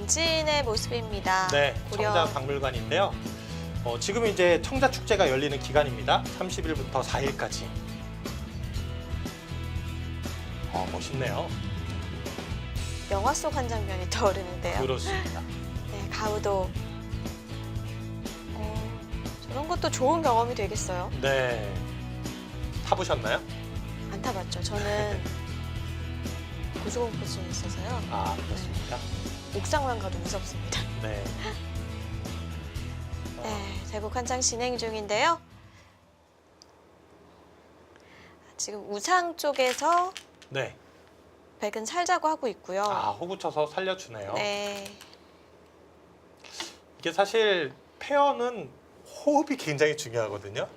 전진의 모습입니다. 네, 고려. 청자박물관인데요. 지금 이제 청자축제가 열리는 기간입니다. 30일부터 4일까지. 멋있네요. 영화 속 한 장면이 떠오르는데요. 그렇습니다. 네, 가우도. 저런 것도 좋은 경험이 되겠어요. 네. 타보셨나요? 안 타봤죠. 저는 고소공포증이 있어서요. 아, 그렇습니까? 옥상만 가도 무섭습니다. 네. 네, 대국 한창 진행 중인데요. 지금 우상 쪽에서 네. 백은 살자고 하고 있고요. 호구 쳐서 살려주네요. 네, 이게 사실 페어는 호흡이 굉장히 중요하거든요.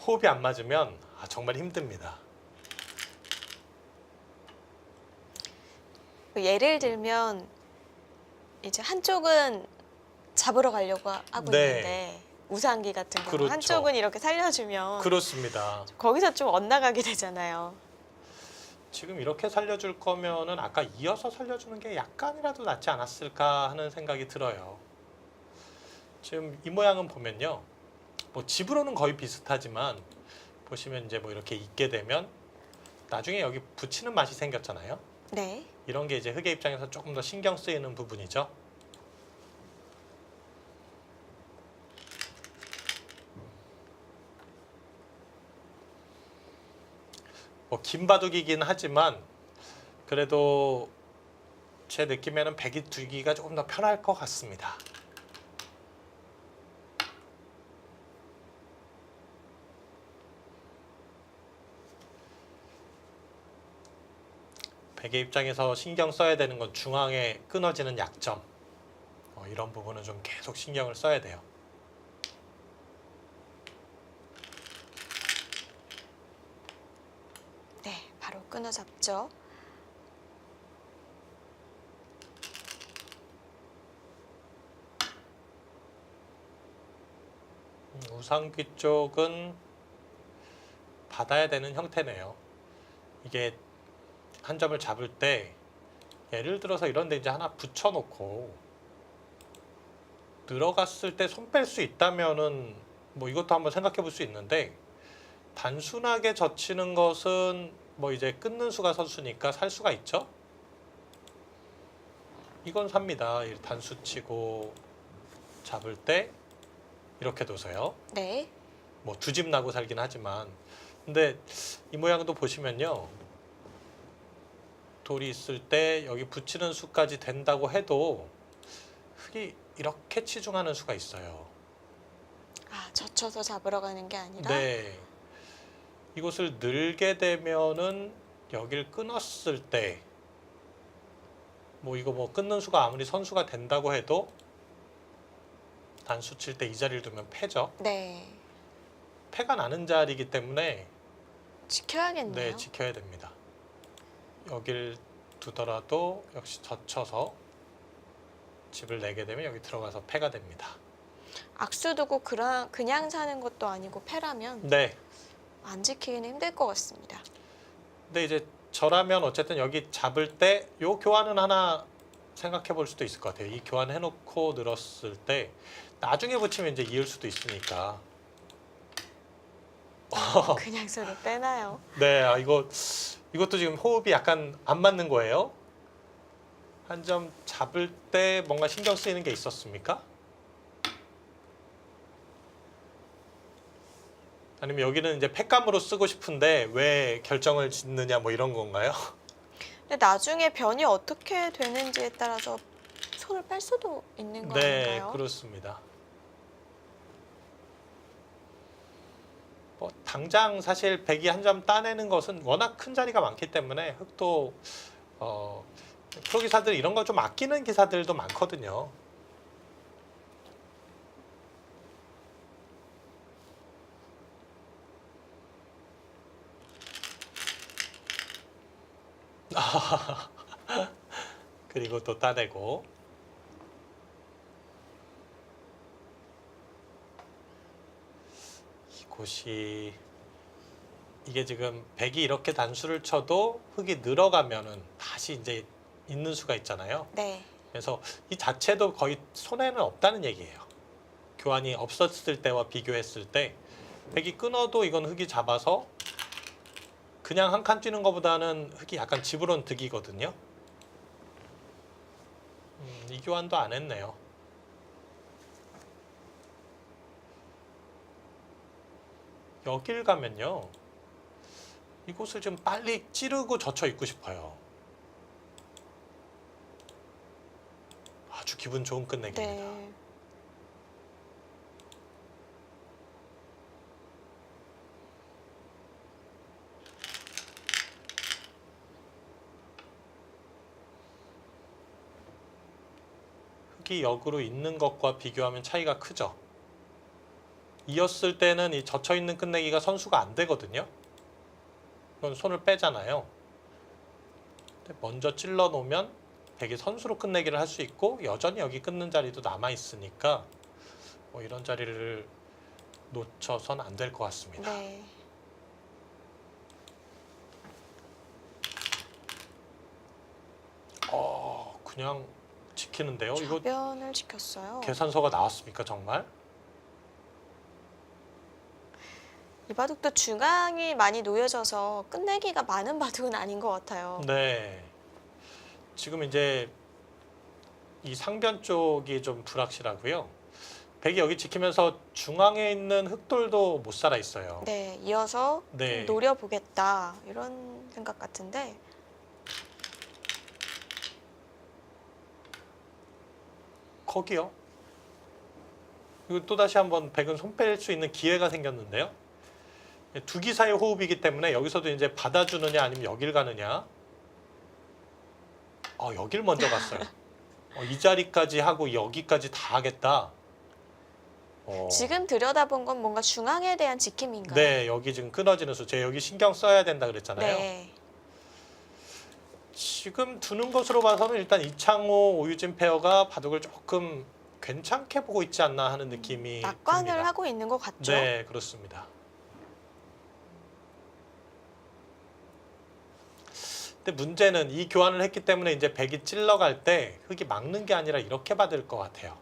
호흡이 안 맞으면 정말 힘듭니다. 예를 들면 이제 한쪽은 잡으러 가려고 하고 네. 있는데 우상기 같은 경우 그렇죠. 한쪽은 이렇게 살려주면 그렇습니다. 거기서 좀 엇나가게 되잖아요. 지금 이렇게 살려줄 거면은 아까 이어서 살려주는 게 약간이라도 낫지 않았을까 하는 생각이 들어요. 지금 이 모양은 보면요. 뭐 집으로는 거의 비슷하지만 보시면 이제 뭐 이렇게 있게 되면 나중에 여기 붙이는 맛이 생겼잖아요. 네, 이런 게 이제 흑의 입장에서 조금 더 신경 쓰이는 부분이죠. 뭐 긴 바둑이긴 하지만 그래도 제 느낌에는 백이 두기가 조금 더 편할 것 같습니다. 백의 입장에서 신경 써야 되는 건 중앙에 끊어지는 약점. 이런 부분은 좀 계속 신경을 써야 돼요. 네, 바로 끊어잡죠. 우상귀 쪽은 받아야 되는 형태네요. 이게 한 점을 잡을 때 예를 들어서 이런 데 이제 하나 붙여놓고 들어갔을 때 손 뺄 수 있다면은 뭐 이것도 한번 생각해 볼 수 있는데 단순하게 젖히는 것은 뭐 이제 끊는 수가 선수니까 살 수가 있죠. 이건 삽니다. 단수 치고 잡을 때 이렇게 둬서요. 네, 뭐 두 집 나고 살긴 하지만 근데 이 모양도 보시면요. 돌이 있을 때 여기 붙이는 수까지 된다고 해도 흑이 이렇게 치중하는 수가 있어요. 젖혀서 잡으러 가는 게 아니라. 네. 이곳을 늘게 되면은 여길 끊었을 때 뭐 이거 뭐 끊는 수가 아무리 선수가 된다고 해도 단수 칠 때 이 자리를 두면 패죠. 네, 패가 나는 자리이기 때문에 지켜야겠네요. 네, 지켜야 됩니다. 여길 두더라도 역시 젖혀서 집을 내게 되면 여기 들어가서 패가 됩니다. 악수 두고 그냥 사는 것도 아니고 패라면 네. 안 지키기는 힘들 것 같습니다. 근데 이제 저라면 어쨌든 여기 잡을 때 요 교환은 하나 생각해 볼 수도 있을 것 같아요. 이 교환 해놓고 늘었을 때 나중에 붙이면 이제 이을 수도 있으니까. 그냥 서로 빼나요? 네, 이것도 지금 호흡이 약간 안 맞는 거예요. 한 점 잡을 때 뭔가 신경 쓰이는 게 있었습니까? 아니면 여기는 이제 패감으로 쓰고 싶은데 왜 결정을 짓느냐 뭐 이런 건가요? 근데 나중에 변이 어떻게 되는지에 따라서 손을 뺄 수도 있는 거 네, 아닌가요? 그렇습니다. 당장 사실 백이 한 점 따내는 것은 워낙 큰 자리가 많기 때문에 흑도 프로 기사들 이런 거 좀 아끼는 기사들도 많거든요. 그리고 또 따내고 이곳이 이게 지금 백이 이렇게 단수를 쳐도 흑이 늘어가면은 다시 이제 있는 수가 있잖아요. 네, 그래서 이 자체도 거의 손해는 없다는 얘기예요. 교환이 없었을 때와 비교했을 때 백이 끊어도 이건 흙이 잡아서 그냥 한 칸 뛰는 것보다는 흙이 약간 집으로는 득이거든요. 이 교환도 안 했네요. 여길 가면요. 이곳을 좀 빨리 찌르고 젖혀 있고 싶어요. 아주 기분 좋은 끝내기입니다. 네. 흙이 역으로 있는 것과 비교하면 차이가 크죠. 이었을 때는 이 젖혀 있는 끝내기가 선수가 안 되거든요. 이건 손을 빼잖아요. 근데 먼저 찔러 놓으면 백이 선수로 끝내기를 할 수 있고 여전히 여기 끊는 자리도 남아 있으니까 뭐 이런 자리를 놓쳐선 안 될 것 같습니다. 네. 그냥 지키는데요. 이거 좌변을 지켰어요. 계산서가 나왔습니까 정말? 이 바둑도 중앙이 많이 놓여져서 끝내기가 많은 바둑은 아닌 것 같아요. 네. 지금 이제 이 상변 쪽이 좀 불확실하고요. 백이 여기 지키면서 중앙에 있는 흑돌도 못 살아 있어요. 네, 이어서 네. 좀 노려보겠다 이런 생각 같은데 거기요. 이거 또 다시 한번 백은 손 뺄 수 있는 기회가 생겼는데요. 두 기 사이 호흡이기 때문에 여기서도 이제 받아주느냐 아니면 여길 가느냐. 여길 먼저 갔어요. 이 자리까지 하고 여기까지 다 하겠다. 지금 들여다본 건 뭔가 중앙에 대한 지킴인가요? 네, 여기 지금 끊어지는 수. 제가 여기 신경 써야 된다 그랬잖아요. 네. 지금 두는 것으로 봐서는 일단 이창호, 오유진 페어가 바둑을 조금 괜찮게 보고 있지 않나 하는 느낌이 낙관을 듭니다. 하고 있는 것 같죠? 네, 그렇습니다. 근데 문제는 이 교환을 했기 때문에 이제 백이 찔러갈 때 흙이 막는 게 아니라 이렇게 받을 것 같아요.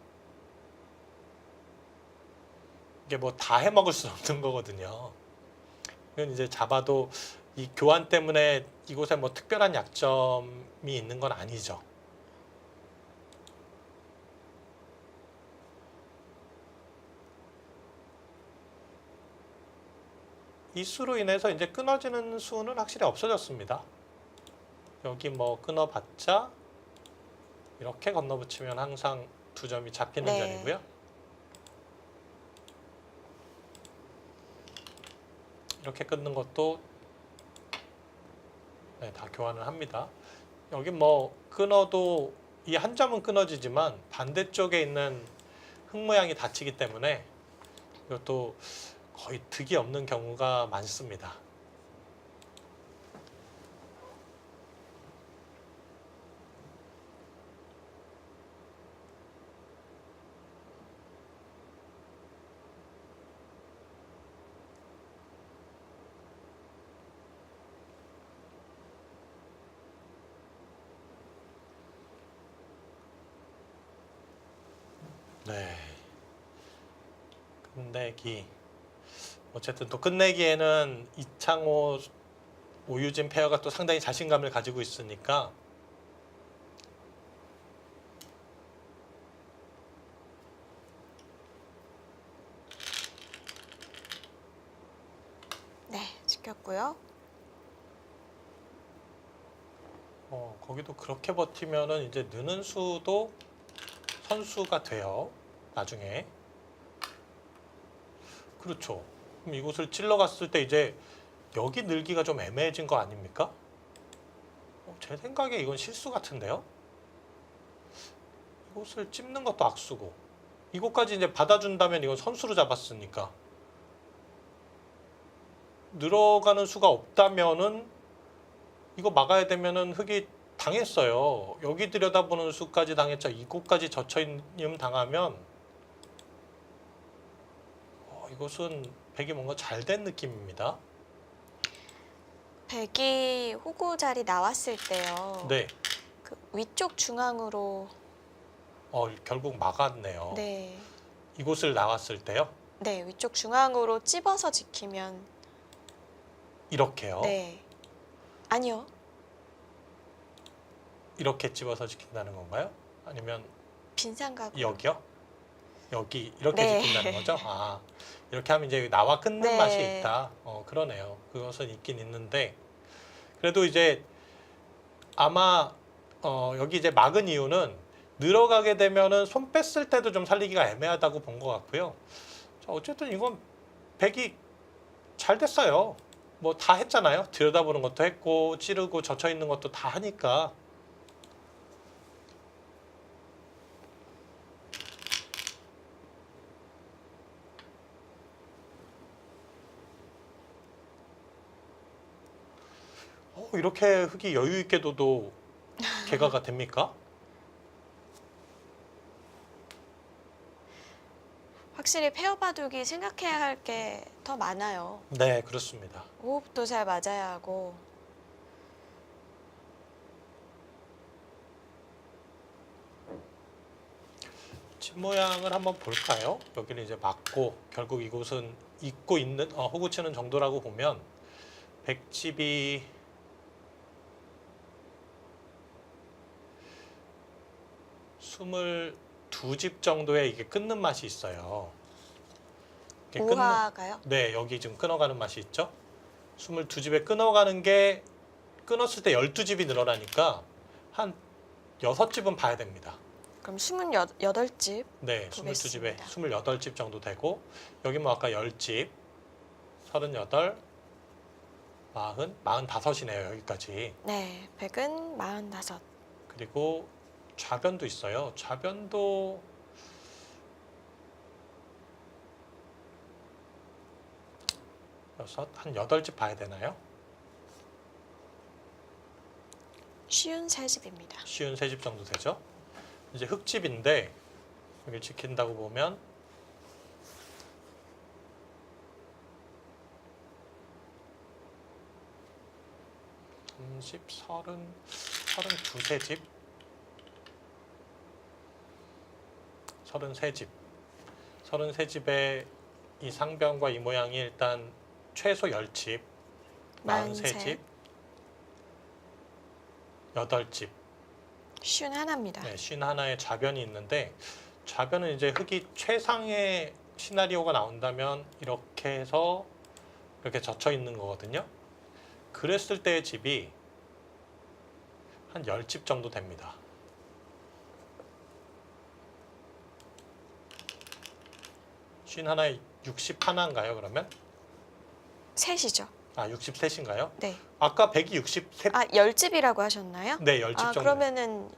이게 뭐 다 해먹을 수 없는 거거든요. 이건 이제 잡아도 이 교환 때문에 이곳에 뭐 특별한 약점이 있는 건 아니죠. 이 수로 인해서 이제 끊어지는 수는 확실히 없어졌습니다. 여기 뭐 끊어봤자 이렇게 건너붙이면 항상 두 점이 잡히는 네. 자리고요. 이렇게 끊는 것도 네, 다 교환을 합니다. 여기 뭐 끊어도 이 한 점은 끊어지지만 반대쪽에 있는 흙 모양이 닫히기 때문에 이것도 거의 득이 없는 경우가 많습니다. 네. 끝내기. 어쨌든 또 끝내기에는 이창호, 오유진 페어가 또 상당히 자신감을 가지고 있으니까 네, 지켰고요. 거기도 그렇게 버티면은 이제 느는 수도 선수가 돼요. 나중에. 그렇죠. 그럼 이곳을 찔러갔을 때 이제 여기 늘기가 좀 애매해진 거 아닙니까? 제 생각에 이건 실수 같은데요. 이곳을 찝는 것도 악수고 이곳까지 이제 받아준다면 이건 선수로 잡았으니까 늘어가는 수가 없다면은 이거 막아야 되면은 흙이 당했어요. 여기 들여다보는 수까지 당했죠. 이곳까지 젖혀있음 당하면 이것은 백이 뭔가 잘 된 느낌입니다. 백이 호구 자리 나왔을 때요. 네. 그 위쪽 중앙으로 결국 막았네요. 네. 이곳을 나왔을 때요. 네, 위쪽 중앙으로 찝어서 지키면 이렇게요. 네. 아니요. 이렇게 집어서 지킨다는 건가요? 아니면 빈상각으로. 여기요? 여기 이렇게 네. 지킨다는 거죠? 아, 이렇게 하면 이제 나와 끊는 네. 맛이 있다. 그러네요. 그것은 있긴 있는데 그래도 이제 아마 여기 이제 막은 이유는 늘어가게 되면은 손 뺐을 때도 좀 살리기가 애매하다고 본 것 같고요. 자, 어쨌든 이건 백이 잘 됐어요. 뭐 다 했잖아요. 들여다보는 것도 했고 찌르고 젖혀 있는 것도 다 하니까. 이렇게 흙이 여유 있게 둬도 개가가 됩니까? 확실히 페어 바둑이 생각해야 할 게 더 많아요. 네, 그렇습니다. 호흡도 잘 맞아야 하고. 집 모양을 한번 볼까요? 여기는 이제 맞고 결국 이곳은 잊고 있는 호구 치는 정도라고 보면 백집이 스물두 집 정도에 이게 끊는 맛이 있어요. 이게 오화가요? 네, 여기 지금 끊어가는 맛이 있죠. 22집에 끊어가는 게 끊었을 때 12집이 늘어나니까 한 6집은 봐야 됩니다. 그럼 28집. 네, 보겠습니다. 22집에 28집 정도 되고 여기 뭐 아까 10집, 38, 40, 45이네요. 여기까지. 네, 백은 45. 그리고 좌변도 있어요. 좌변도 한 8집 봐야 되나요? 쉬운 3집입니다. 쉬운 3집 정도 되죠. 이제 흙집인데 여기 지킨다고 보면 십, 32집, 33집, 33집에 이 상변과 이 모양이 일단 최소 10집, 43집, 8집, 쉬운 하나입니다. 네, 51의 좌변이 있는데 좌변은 이제 흙이 최상의 시나리오가 나온다면 이렇게 해서 이렇게 젖혀 있는 거거든요. 그랬을 때의 집이 한 10집 정도 됩니다. 쉰 하나에 61인가요, 그러면? 셋이죠. 아, 63인가요? 네. 아까 100이 63, 10집이라고 하셨나요? 네, 10집 정도. 그러면은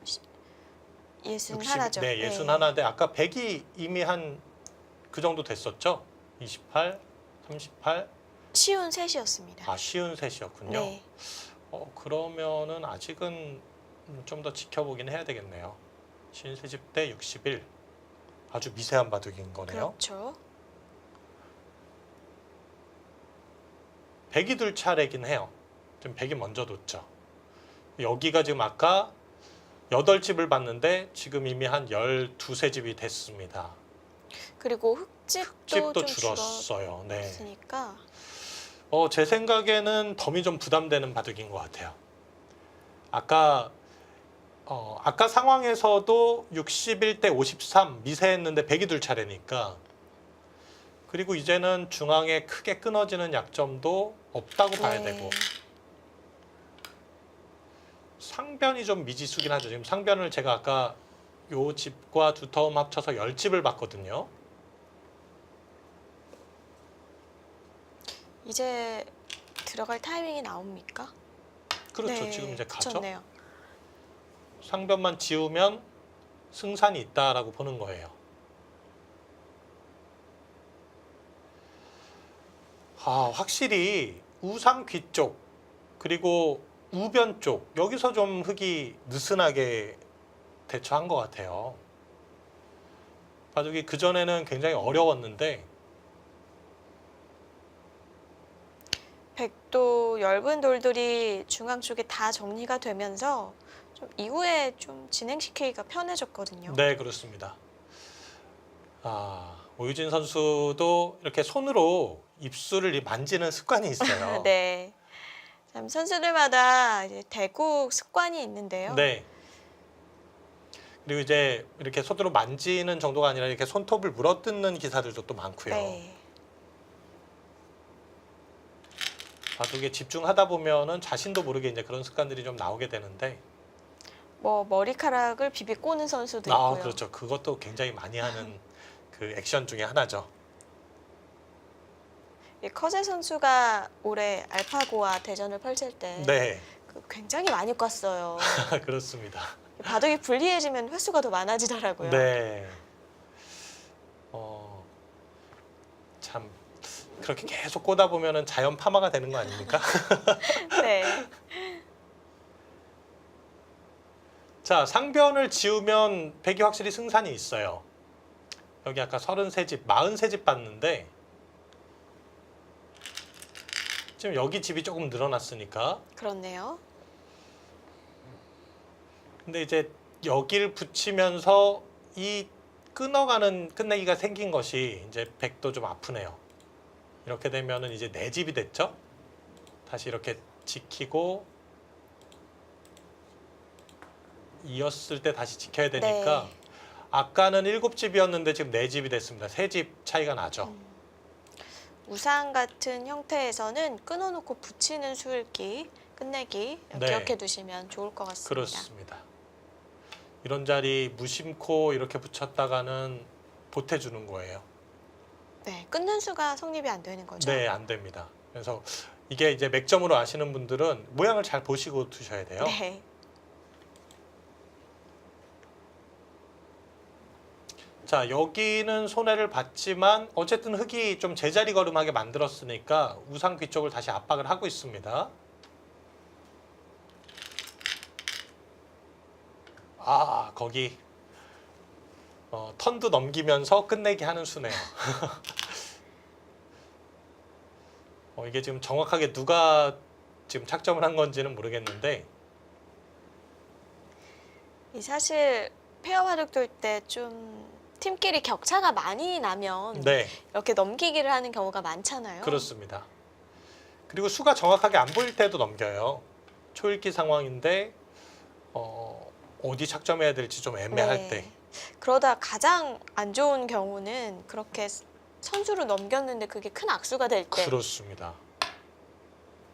61죠. 네, 61인데 아까 100이 이미 한 그 정도 됐었죠? 28, 38. 쉬운 셋이었습니다. 아, 쉬운 셋이었군요. 네. 그러면은 아직은 좀 더 지켜보긴 해야 되겠네요. 쉬운 세집 대 61. 아주 미세한 바둑인 거네요. 그렇죠. 100이 둘 차례긴 해요. 좀 100이 먼저 뒀죠. 여기가 지금 아까 8집을 봤는데 지금 이미 한 12세집이 됐습니다. 그리고 흙집도 집도 좀 줄었어요. 네. 줄었으니까 제 생각에는 덤이 좀 부담되는 바둑인 것 같아요. 아까 상황에서도 61대 53 미세했는데 100이 둘 차례니까 그리고 이제는 중앙에 크게 끊어지는 약점도 없다고 봐야 되고 상변이 좀 미지수긴 하죠. 지금 상변을 제가 아까 요 집과 두 터움 합쳐서 10집을 봤거든요. 이제 들어갈 타이밍이 나옵니까? 그렇죠. 네, 지금 이제 가죠. 그쳤네요. 상변만 지우면 승산이 있다라고 보는 거예요. 확실히 우상 귀 쪽 그리고 우변 쪽 여기서 좀 흙이 느슨하게 대처한 것 같아요. 바둑이 그전에는 굉장히 어려웠는데 백도 엷은 돌들이 중앙 쪽에 다 정리가 되면서 좀 좀 이후에 좀 진행시키기가 편해졌거든요. 네, 그렇습니다. 오유진 선수도 이렇게 손으로 입술을 만지는 습관이 있어요. 네. 참 선수들마다 이제 대국 습관이 있는데요. 네. 그리고 이제 이렇게 손으로 만지는 정도가 아니라 이렇게 손톱을 물어뜯는 기사들도 또 많고요. 네. 바둑에 집중하다 보면은 자신도 모르게 이제 그런 습관들이 좀 나오게 되는데, 뭐 머리카락을 비비 꼬는 선수도 있고요. 그렇죠. 그것도 굉장히 많이 하는 그 액션 중에 하나죠. 이 커제 선수가 올해 알파고와 대전을 펼칠 때 네, 굉장히 많이 꿨어요. 그렇습니다. 바둑이 불리해지면 횟수가 더 많아지더라고요. 네. 참 그렇게 계속 꼬다 보면은 자연 파마가 되는 거 아닙니까? 네. 자, 상변을 지우면 백이 확실히 승산이 있어요. 여기 아까 33집, 43집 봤는데 지금 여기 집이 조금 늘어났으니까. 그렇네요. 근데 이제 여기를 붙이면서 이 끊어가는 끝내기가 생긴 것이 이제 백도 좀 아프네요. 이렇게 되면은 이제 네 집이 됐죠. 다시 이렇게 지키고 이었을 때 다시 지켜야 되니까 네. 아까는 7집이었는데 지금 4집이 됐습니다. 3집 차이가 나죠. 우상 같은 형태에서는 끊어놓고 붙이는 수읽기, 끝내기 네. 기억해 두시면 좋을 것 같습니다. 그렇습니다. 이런 자리 무심코 이렇게 붙였다가는 보태주는 거예요. 네, 끊는 수가 성립이 안 되는 거죠. 네, 안 됩니다. 그래서 이게 이제 맥점으로 아시는 분들은 모양을 잘 보시고 두셔야 돼요. 네. 자, 여기는 손해를 봤지만 어쨌든 흙이 좀 제자리 걸음하게 만들었으니까 우상 뒤쪽을 다시 압박을 하고 있습니다. 거기 턴도 넘기면서 끝내기 하는 수네요. 이게 지금 정확하게 누가 지금 착점을 한 건지는 모르겠는데 이 사실 페어 바둑 둘 때 좀 팀끼리 격차가 많이 나면 네, 이렇게 넘기기를 하는 경우가 많잖아요. 그렇습니다. 그리고 수가 정확하게 안 보일 때도 넘겨요. 초읽기 상황인데 어디 착점해야 될지 좀 애매할 네. 때. 그러다 가장 안 좋은 경우는 그렇게 선수로 넘겼는데 그게 큰 악수가 될 때 그렇습니다.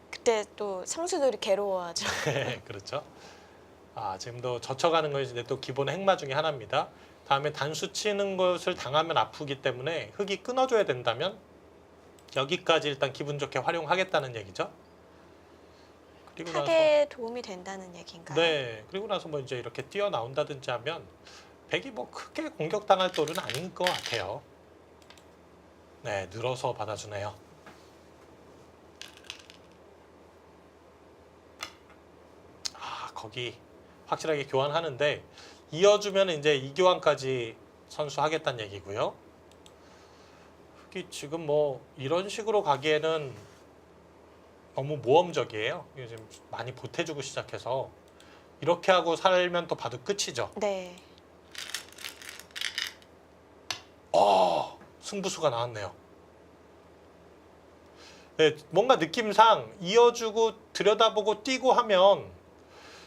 그때 또 상수들이 괴로워하죠. 네, 그렇죠. 지금도 젖혀가는 것이 이제 또 기본 행마 중에 하나입니다. 다음에 단수 치는 것을 당하면 아프기 때문에 흙이 끊어줘야 된다면 여기까지 일단 기분 좋게 활용하겠다는 얘기죠. 그리고 나서 타겟에 도움이 된다는 얘기인가요? 네, 그리고 나서 뭐 이제 이렇게 뛰어나온다든지 하면 백이 뭐 크게 공격당할 돌은 아닌 것 같아요. 네, 늘어서 받아주네요. 거기 확실하게 교환하는데 이어주면 이제 이 교환까지 선수하겠다는 얘기고요. 흑이 지금 뭐 이런 식으로 가기에는 너무 모험적이에요. 이게 지금 많이 보태주고 시작해서 이렇게 하고 살면 또 봐도 끝이죠. 네. 승부수가 나왔네요. 네, 뭔가 느낌상 이어주고 들여다보고 뛰고 하면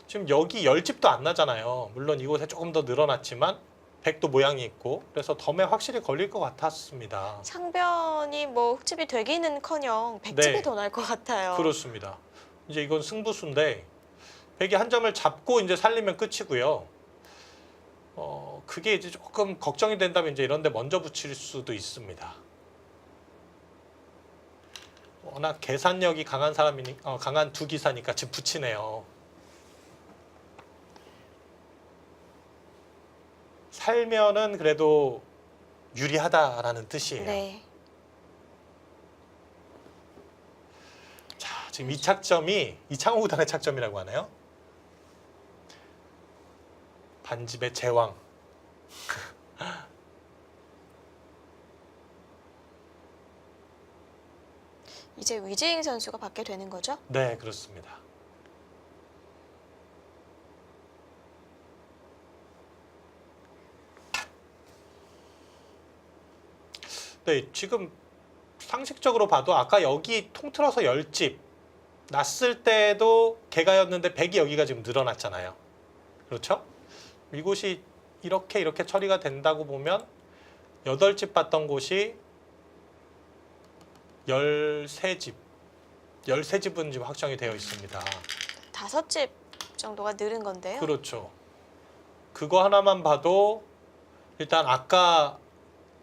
지금 여기 10집도 안 나잖아요. 물론 이곳에 조금 더 늘어났지만 백도 모양이 있고 그래서 덤에 확실히 걸릴 것 같았습니다. 상변이 뭐 흑집이 되기는커녕 백집이 네. 더 나을 것 같아요. 그렇습니다. 이제 이건 승부수인데 백이 한 점을 잡고 이제 살리면 끝이고요. 그게 이제 조금 걱정이 된다면 이제 이런데 먼저 붙일 수도 있습니다. 워낙 계산력이 강한 사람이니 강한 두 기사니까 지금 붙이네요. 살면은 그래도 유리하다라는 뜻이에요. 네. 자, 지금 이 착점이 이창호 구단의 착점이라고 하나요? 반집의 제왕. 이제 위재잉 선수가 받게 되는 거죠? 네, 그렇습니다. 네, 지금 상식적으로 봐도 아까 여기 통틀어서 10집 났을 때도 개가였는데 100이 여기가 지금 늘어났잖아요. 그렇죠? 이곳이 이렇게 처리가 된다고 보면 8집 봤던 곳이 13집, 13집은 지금 확정이 되어 있습니다. 5집 정도가 늘은 건데요. 그렇죠. 그거 하나만 봐도 일단 아까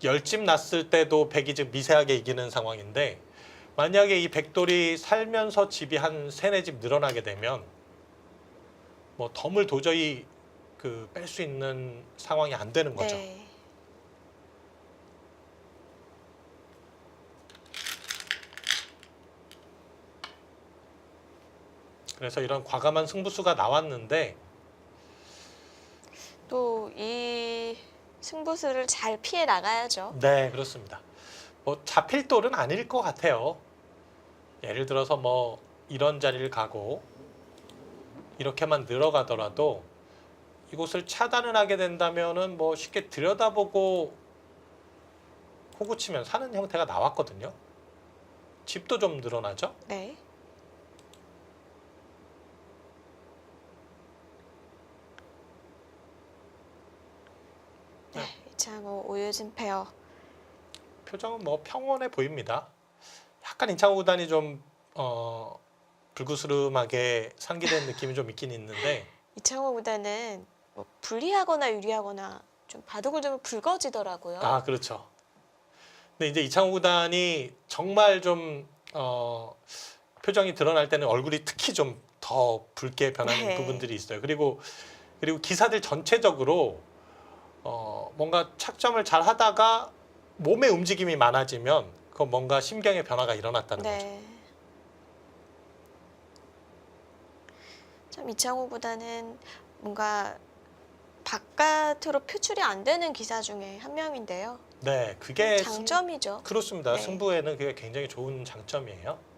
10집 났을 때도 100이 지금 미세하게 이기는 상황인데 만약에 이 백돌이 살면서 집이 한 3, 4집 늘어나게 되면 뭐 덤을 도저히 뺄 수 있는 상황이 안 되는 거죠. 네. 그래서 이런 과감한 승부수가 나왔는데 또 이 승부수를 잘 피해 나가야죠. 네, 그렇습니다. 뭐 잡힐 돌은 아닐 것 같아요. 예를 들어서 뭐 이런 자리를 가고 이렇게만 늘어가더라도 이곳을 차단을 하게 된다면은 뭐 쉽게 들여다보고 호구치면 사는 형태가 나왔거든요. 집도 좀 늘어나죠. 네. 네, 이창호 오유진 페어. 표정은 뭐 평온해 보입니다. 약간 임창호 구단이 좀 불구스름하게 상기된 느낌이 좀 있긴 있는데 이창호 구단은 뭐 불리하거나 유리하거나 좀 바둑을 두면 붉어지더라고요. 아 그렇죠. 근데 이제 이창호 구단이 정말 좀 표정이 드러날 때는 얼굴이 특히 좀 더 붉게 변하는 네. 부분들이 있어요. 그리고 기사들 전체적으로 뭔가 착점을 잘 하다가 몸의 움직임이 많아지면 그 뭔가 심경의 변화가 일어났다는 거죠. 네. 참 이창호 구단은 뭔가 바깥으로 표출이 안 되는 기사 중에 한 명인데요. 네, 그게 장점이죠. 그렇습니다. 네. 승부에는 그게 굉장히 좋은 장점이에요.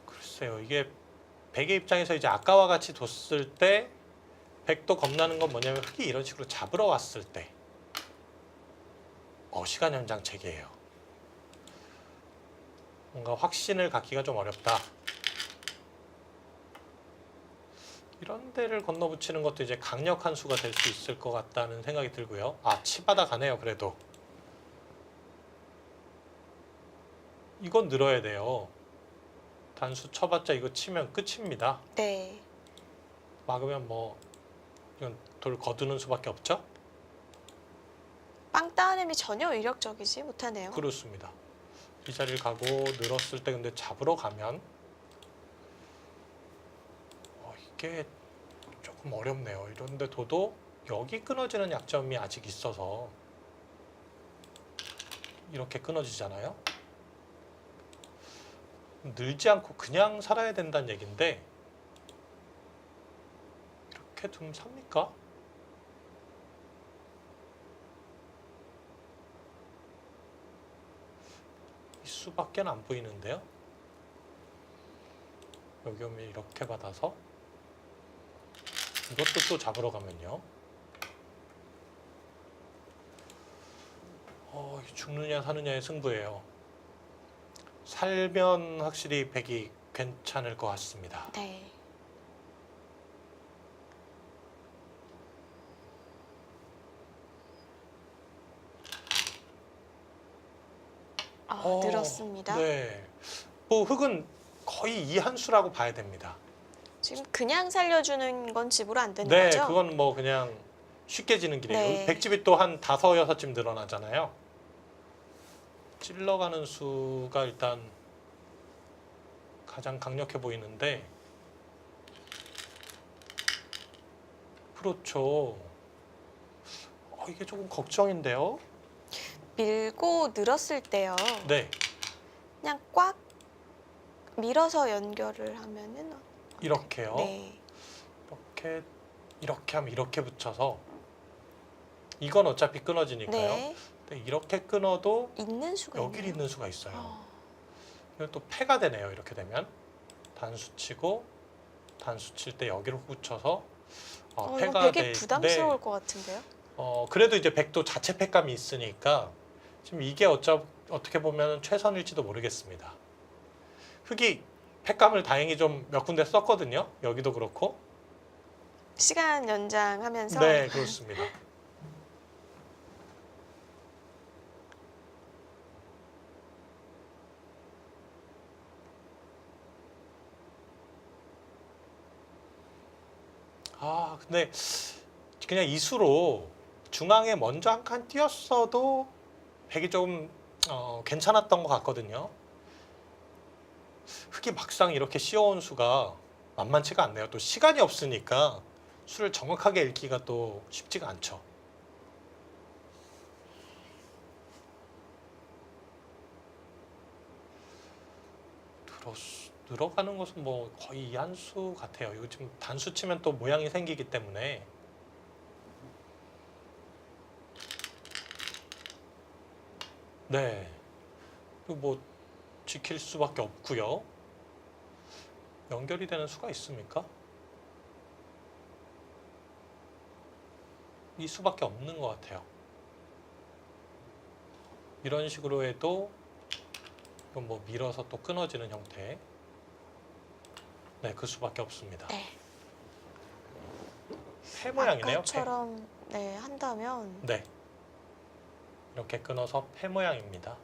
글쎄요, 이게 백의 입장에서 이제 아까와 같이 뒀을 때 백도 겁나는 건 뭐냐면 흑이 이런 식으로 잡으러 왔을 때 시간 연장 체계예요. 뭔가 확신을 갖기가 좀 어렵다. 이런 데를 건너붙이는 것도 이제 강력한 수가 될 수 있을 것 같다는 생각이 들고요. 치받아 가네요. 그래도 이건 늘어야 돼요. 단수 쳐봤자 이거 치면 끝입니다. 네. 막으면 뭐 이건 돌 거두는 수밖에 없죠. 빵 따nem이 전혀 위력적이지 못하네요. 그렇습니다. 이 자리를 가고 늘었을 때 근데 잡으러 가면 이게 조금 어렵네요. 이런데 둬도 여기 끊어지는 약점이 아직 있어서 이렇게 끊어지잖아요. 늘지 않고 그냥 살아야 된다는 얘긴데 이렇게 두면 삽니까? 이 수밖에 안 보이는데요. 여기 오면 이렇게 받아서 이것도 또 잡으러 가면요. 죽느냐 사느냐의 승부예요. 살면 확실히 백이 괜찮을 것 같습니다. 네. 늘었습니다. 네. 뭐 흑은 거의 이한수라고 봐야 됩니다. 지금 그냥 살려주는 건 집으로 안 되는 네, 거죠? 그건 뭐 그냥 쉽게 지는 길이에요. 네. 백집이 또 한 5, 6집 늘어나잖아요. 찔러가는 수가 일단 가장 강력해 보이는데 그렇죠. 이게 조금 걱정인데요. 밀고 늘었을 때요. 네, 그냥 꽉 밀어서 연결을 하면은 이렇게요. 네. 이렇게 하면 이렇게 붙여서 이건 어차피 끊어지니까요. 네. 근데 이렇게 끊어도 있는 수가 여기 있네요. 있는 수가 있어요. 어, 이건 또 패가 되네요. 이렇게 되면 단수 치고 단수 칠 때 여기로 붙여서 이거 패가 되게 부담스러울 것 같은데요. 그래도 이제 백도 자체 팩감이 있으니까 지금 이게 어떻게 보면 최선일지도 모르겠습니다. 흙이 팩감을 다행히 좀 몇 군데 썼거든요. 여기도 그렇고. 시간 연장하면서 네, 그렇습니다. 근데 그냥 이수로 중앙에 먼저 한 칸 띄었어도 백이 좀 괜찮았던 것 같거든요. 흙이 막상 이렇게 씌워온 수가 만만치가 않네요. 또 시간이 없으니까 수를 정확하게 읽기가 또 쉽지가 않죠. 들어가는 것은 뭐 거의 이 한 수 같아요. 이거 지금 단수 치면 또 모양이 생기기 때문에. 네. 그리고 뭐 지킬 수밖에 없고요. 연결이 되는 수가 있습니까? 이 수밖에 없는 것 같아요. 이런 식으로 해도 이건 뭐 밀어서 또 끊어지는 형태. 네, 그 수밖에 없습니다. 네. 폐 모양이네요. 아까처럼 네, 한다면 네. 이렇게 끊어서 폐 모양입니다.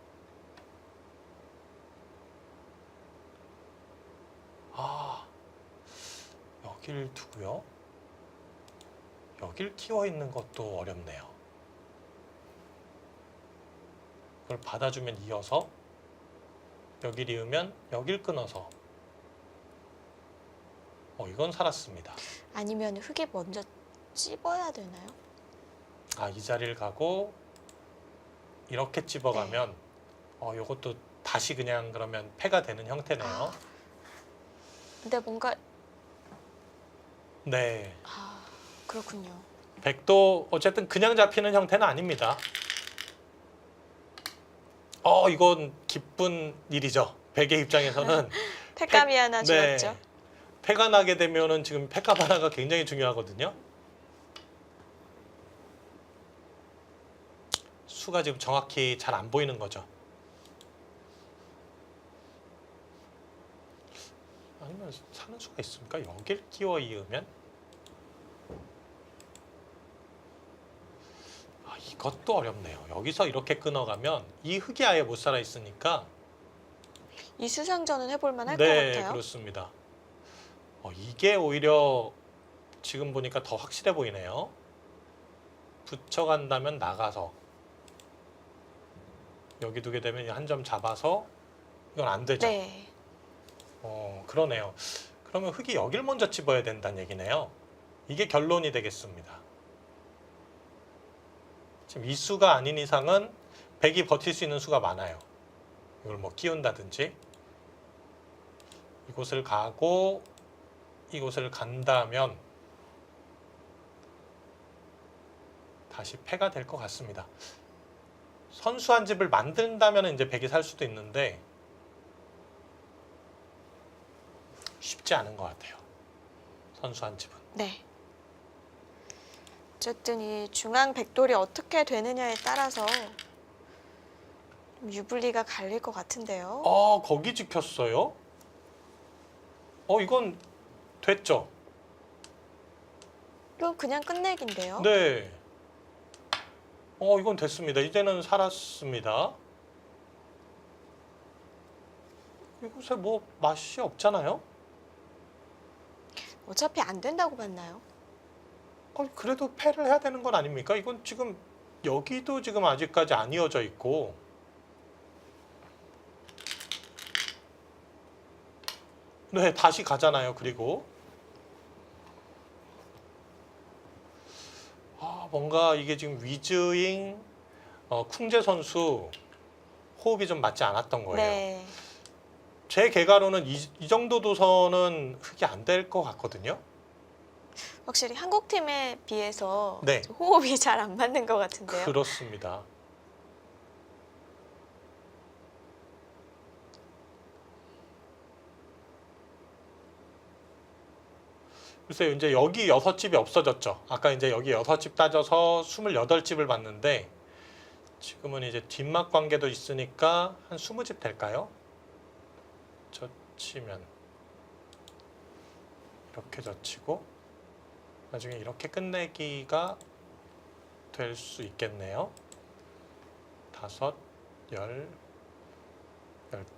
여길 두고요. 여길 끼워 있는 것도 어렵네요. 그걸 받아주면 이어서 여길 이으면 여길 끊어서 이건 살았습니다. 아니면 흙에 먼저 찝어야 되나요? 이 자리를 가고 이렇게 찝어가면 이것도 다시 그냥 그러면 패가 되는 형태네요. 근데 뭔가 네. 그렇군요. 백도 어쨌든 그냥 잡히는 형태는 아닙니다. 이건 기쁜 일이죠. 백의 입장에서는 팩감이 하나 좋았죠. 네. 패가 나게 되면은 지금 패감 하나가 굉장히 중요하거든요. 수가 지금 정확히 잘 안 보이는 거죠. 아니면 사는 수가 있습니까? 여길 끼워 이으면 이것도 어렵네요. 여기서 이렇게 끊어가면 이 흙이 아예 못 살아 있으니까 이 수상전은 해볼만 할 것 네, 같아요. 그렇습니다. 이게 오히려 지금 보니까 더 확실해 보이네요. 붙여간다면 나가서 여기 두게 되면 한 점 잡아서 이건 안 되죠. 네. 그러네요. 그러면 흙이 여길 먼저 찝어야 된다는 얘기네요. 이게 결론이 되겠습니다. 지금 이 수가 아닌 이상은 백이 버틸 수 있는 수가 많아요. 이걸 뭐 끼운다든지 이곳을 가고 이곳을 간다면 다시 패가 될 것 같습니다. 선수 한 집을 만든다면 이제 백이 살 수도 있는데 쉽지 않은 것 같아요. 선수 한 집은. 네. 어쨌든 이 중앙 백돌이 어떻게 되느냐에 따라서 좀 유불리가 갈릴 것 같은데요. 거기 지켰어요? 이건 됐죠? 이건 그냥 끝내기인데요. 네. 이건 됐습니다. 이제는 살았습니다. 이곳에 뭐 맛이 없잖아요? 어차피 안 된다고 봤나요? 그래도 패를 해야 되는 건 아닙니까? 이건 지금 여기도 지금 아직까지 안 이어져 있고 네, 다시 가잖아요. 그리고 뭔가 이게 지금 위즈잉 쿵제 선수 호흡이 좀 맞지 않았던 거예요. 네. 제 개가로는 이 정도 도선은 흙이 안 될 것 같거든요. 확실히 한국 팀에 비해서 네. 좀 호흡이 잘 안 맞는 것 같은데요. 그렇습니다. 글쎄요, 이제 여기 6집이 없어졌죠. 아까 이제 여기 6집 따져서 28집을 봤는데 지금은 이제 뒷막 관계도 있으니까 한 20집 될까요? 젖히면 이렇게 젖히고 나중에 이렇게 끝내기가 될 수 있겠네요. 5, 10,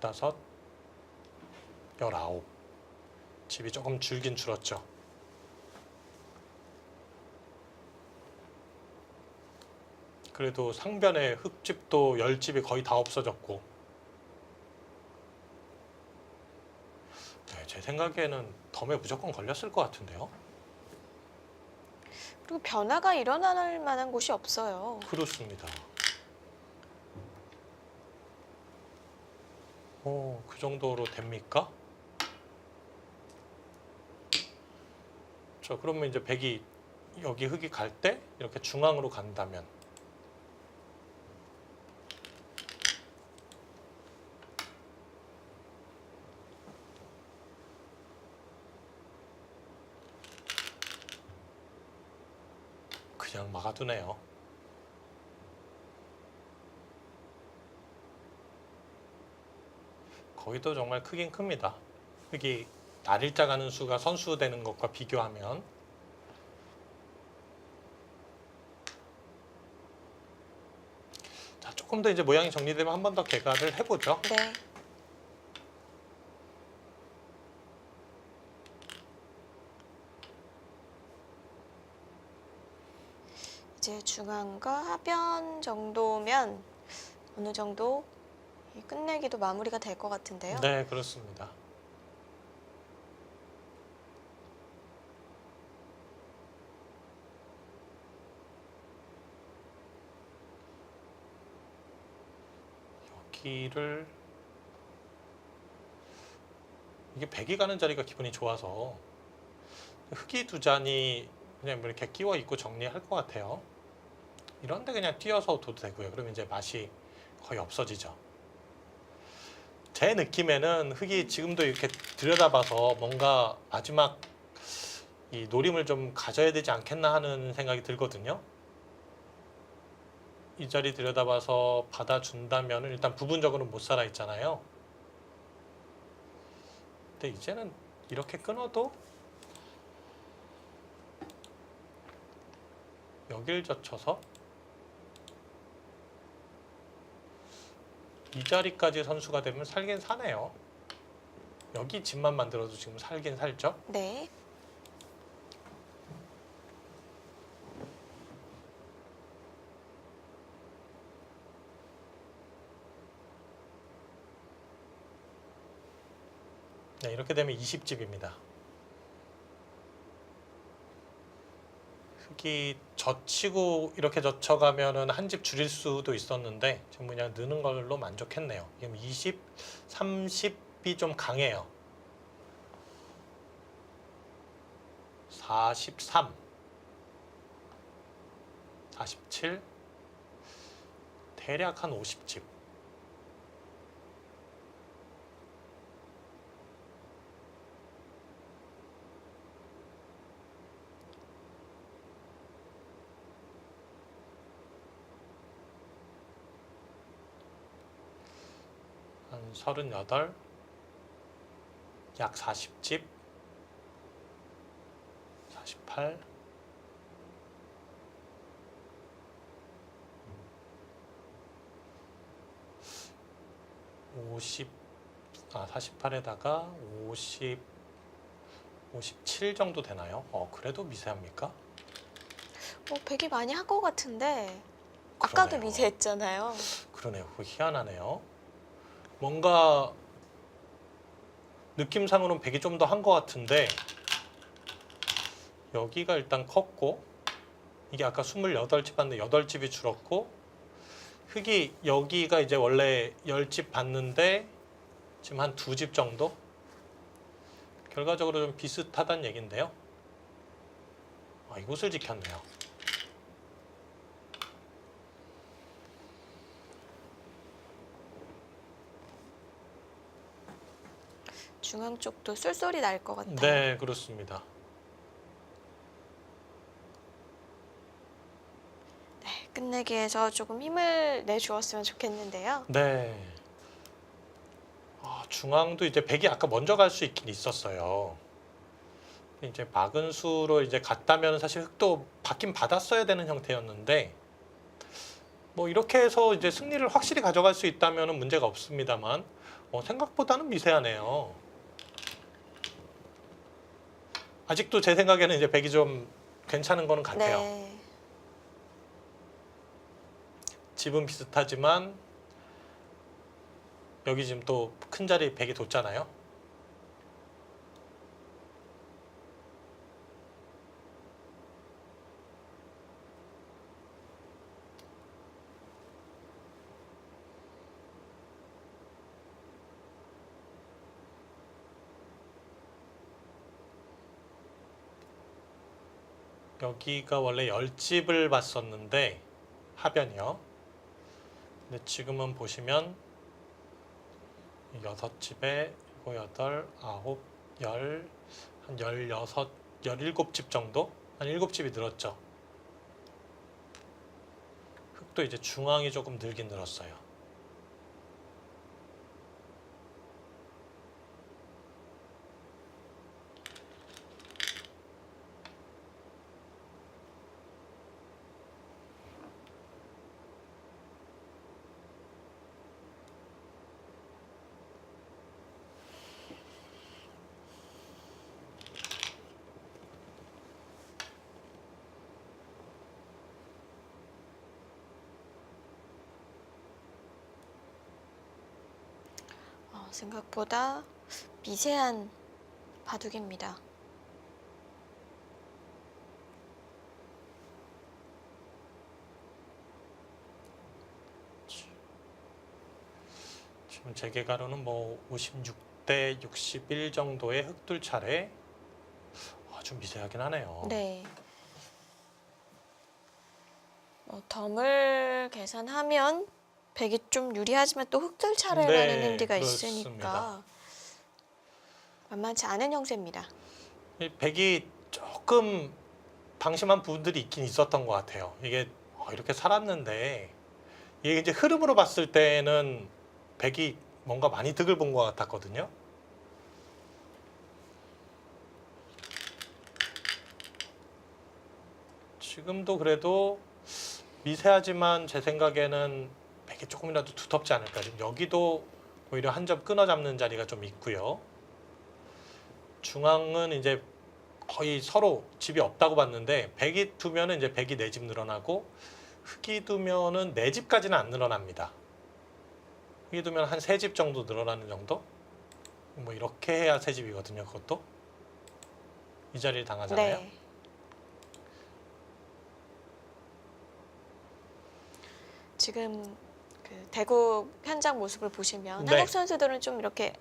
15, 19 집이 조금 줄긴 줄었죠. 그래도 상변에 흙집도 10집이 거의 다 없어졌고 네, 제 생각에는 덤에 무조건 걸렸을 것 같은데요. 그리고 변화가 일어날 만한 곳이 없어요. 그렇습니다. 그 정도로 됩니까? 자, 그러면 이제 백이 여기 흙이 갈 때 이렇게 중앙으로 간다면 그냥 막아두네요. 거기도 정말 크긴 큽니다. 흙이 날일자 가는 수가 선수되는 것과 비교하면 자, 조금 더 이제 모양이 정리되면 한 번 더 개가를 해보죠. 네. 이제 중앙과 하변 정도면 어느 정도 이 끝내기도 마무리가 될 것 같은데요. 네, 그렇습니다. 여기를 이게 백이 가는 자리가 기분이 좋아서 흙이 두 잔이 그냥 뭐 이렇게 끼워 있고 정리할 것 같아요. 이런데 그냥 띄어서 둬도 되고요. 그러면 이제 맛이 거의 없어지죠. 제 느낌에는 흙이 지금도 이렇게 들여다봐서 뭔가 마지막 이 노림을 좀 가져야 되지 않겠나 하는 생각이 들거든요. 이 자리 들여다봐서 받아준다면 일단 부분적으로 못 살아 있잖아요. 근데 이제는 이렇게 끊어도 여길 젖혀서 이 자리까지 선수가 되면 살긴 사네요. 여기 집만 만들어도 지금 살긴 살죠. 네. 네, 이렇게 되면 20집입니다. 흙이 젖히고 이렇게 젖혀가면은 한 집 줄일 수도 있었는데 지금 그냥 느는 걸로 만족했네요. 지금 20, 30이 좀 강해요. 43, 47, 대략 한 50집. 한 38, 약 40집, 48, 50, 48에다가 50, 57 정도 되나요? 그래도 미세합니까? 백이 많이 한 것 같은데 아까도 그러네요. 미세했잖아요. 그러네요. 그거 희한하네요. 뭔가 느낌상으로는 100이 좀 더 한 것 같은데 여기가 일단 컸고 이게 아까 28집 봤는데 8집이 줄었고 흙이 여기가 이제 원래 10집 봤는데 지금 한 2집 정도? 결과적으로 좀 비슷하다는 얘긴데요. 이곳을 지켰네요. 중앙 쪽도 쏠쏠이 날 것 같아요. 네, 그렇습니다. 끝내기에서 조금 힘을 내주었으면 좋겠는데요. 네. 중앙도 이제 백이 아까 먼저 갈 수 있긴 있었어요. 이제 막은 수로 이제 갔다면 사실 흑도 받긴 받았어야 되는 형태였는데 뭐 이렇게 해서 이제 승리를 확실히 가져갈 수 있다면 문제가 없습니다만 생각보다는 미세하네요. 아직도 제 생각에는 이제 백이 좀 괜찮은 거는 같아요. 네. 집은 비슷하지만 여기 지금 또 큰 자리 백이 뒀잖아요. 여기가 원래 10집을 봤었는데 하변이요. 근데 지금은 보시면 6집에 7, 8, 9, 10, 한 16, 17집 정도? 한 7집이 늘었죠. 흑도 이제 중앙이 조금 늘긴 늘었어요. 생각보다 미세한 바둑입니다. 지금 제 계가로는 뭐 56대 61 정도의 흑둘 차례. 좀 미세하긴 하네요. 네. 덤을 계산하면 백이 좀 유리하지만 또 흑들 차례라는 네, 의미가 그렇습니다. 있으니까 만만치 않은 형세입니다. 이 백이 조금 방심한 부분들이 있긴 있었던 것 같아요. 이게 이렇게 살았는데 이게 이제 흐름으로 봤을 때는 백이 뭔가 많이 득을 본 것 같았거든요. 지금도 그래도 미세하지만 제 생각에는 백이 조금이라도 두텁지 않을까. 지금 여기도 오히려 한 점 끊어 잡는 자리가 좀 있고요. 중앙은 이제 거의 서로 집이 없다고 봤는데 백이 두면은 이제 백이 4집 늘어나고 흑이 두면은 4집까지는 안 늘어납니다. 흑이 두면 한 3집 정도 늘어나는 정도? 뭐 이렇게 해야 3집이거든요. 그것도 이 자리를 당하잖아요. 네. 지금 그 대구 현장 모습을 보시면 네. 한국 선수들은 좀 이렇게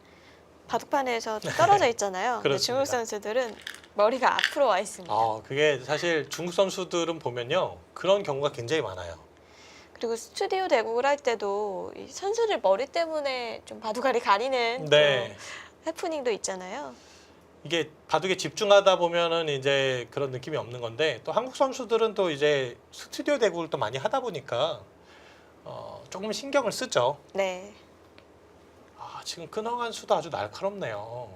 바둑판에서 좀 떨어져 있잖아요. 근데 중국 그렇습니다. 선수들은 머리가 앞으로 와 있습니다. 그게 사실 중국 선수들은 보면요. 그런 경우가 굉장히 많아요. 그리고 스튜디오 대국을 할 때도 이 선수들 머리 때문에 좀 바둑알이 가리는 네. 또 해프닝도 있잖아요. 이게 바둑에 집중하다 보면은 이제 그런 느낌이 없는 건데 또 한국 선수들은 또 이제 스튜디오 대국을 또 많이 하다 보니까 조금 신경을 쓰죠. 네. 지금 끊어간 수도 아주 날카롭네요.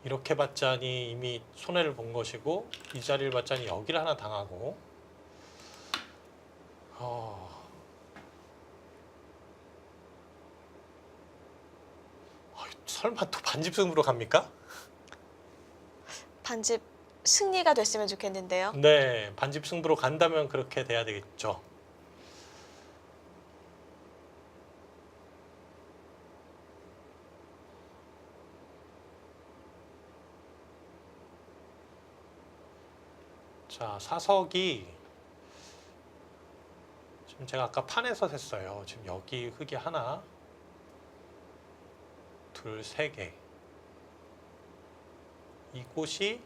이렇게 봤자니 이미 손해를 본 것이고 이 자리를 봤자니 여기를 하나 당하고 설마 또 반집승부로 갑니까? 반집 승리가 됐으면 좋겠는데요. 네, 반집승부로 간다면 그렇게 돼야 되겠죠. 자, 사석이 지금 제가 아까 판에서 셌어요. 지금 여기 흙이 하나, 둘, 3개. 이곳이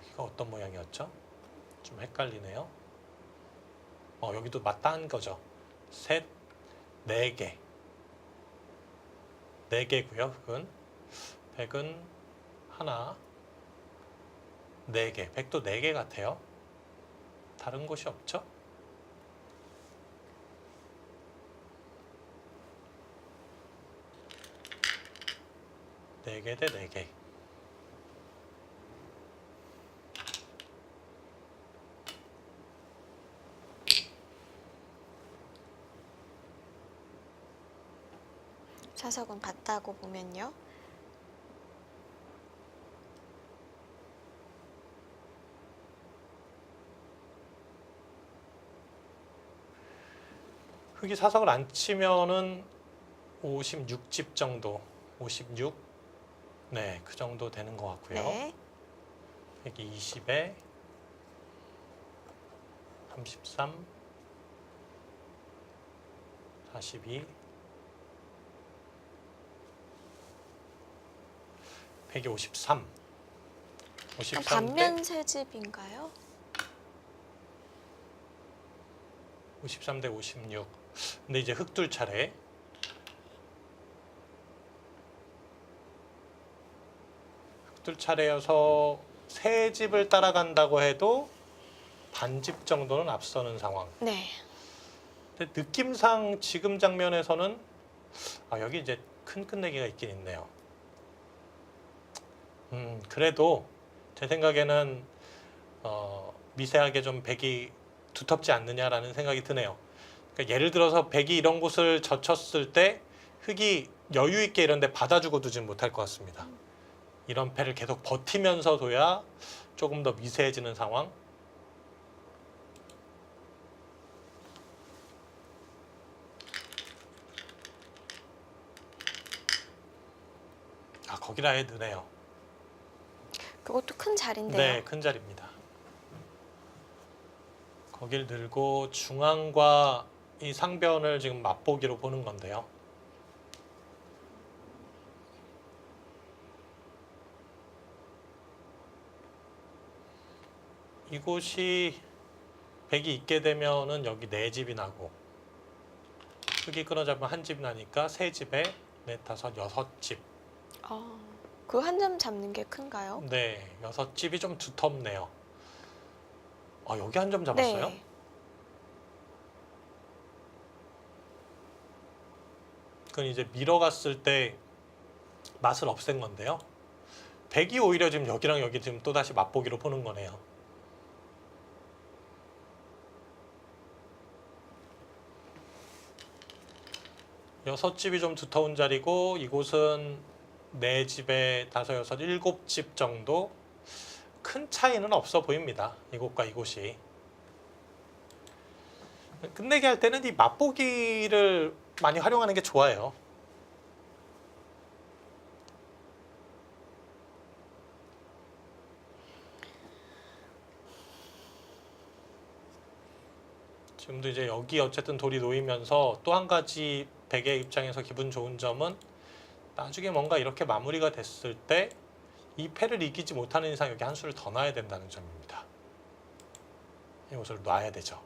여기가 어떤 모양이었죠? 좀 헷갈리네요. 여기도 맞다 한 거죠. 셋, 4개. 4개고요. 흑은 백은 하나, 4개, 백도 4개 같아요. 다른 곳이 없죠? 네 개 대 4개. 사석은 같다고 보면요. 흑이 사석을 안 치면은 56집 정도, 56? 네, 그 정도 되는 것 같고요. 네. 여기 20에 33, 42, 100이 53. 53대 반면 세 집인가요? 53대 56. 근데 이제 흑둘 차례. 흑둘 차례여서 세 집을 따라간다고 해도 반집 정도는 앞서는 상황. 네. 근데 느낌상 지금 장면에서는 여기 이제 큰 끝내기가 있긴 있네요. 그래도 제 생각에는 미세하게 좀 백이 두텁지 않느냐라는 생각이 드네요. 그러니까 예를 들어서 백이 이런 곳을 젖혔을 때 흑이 여유 있게 이런 데 받아주고 두진 못할 것 같습니다. 이런 패를 계속 버티면서 둬야 조금 더 미세해지는 상황. 거기라 해 드네요. 그것도 큰 자리인데요. 네, 큰 자리입니다. 거길 들고 중앙과 이 상변을 지금 맛보기로 보는 건데요. 이곳이 백이 있게 되면은 여기 4집이 나고 흑이 끊어잡으면 한 집 나니까 3집에 4, 5, 6집. 그 한 점 잡는 게 큰가요? 네, 6집이 좀 두텁네요. 여기 한 점 잡았어요? 네. 그건 이제 밀어갔을 때 맛을 없앤 건데요. 백이 오히려 지금 여기랑 여기 지금 또다시 맛보기로 보는 거네요. 여섯 집이 좀 두터운 자리고 이곳은 4집에 5, 6, 7집 정도 큰 차이는 없어 보입니다. 이곳과 이곳이. 끝내기 할 때는 이 맛보기를 많이 활용하는 게 좋아요. 지금도 이제 여기 어쨌든 돌이 놓이면서 또 한 가지 백의 입장에서 기분 좋은 점은 나중에 뭔가 이렇게 마무리가 됐을 때 이 패를 이기지 못하는 이상 여기 한 수를 더 놔야 된다는 점입니다. 이것을 놔야 되죠.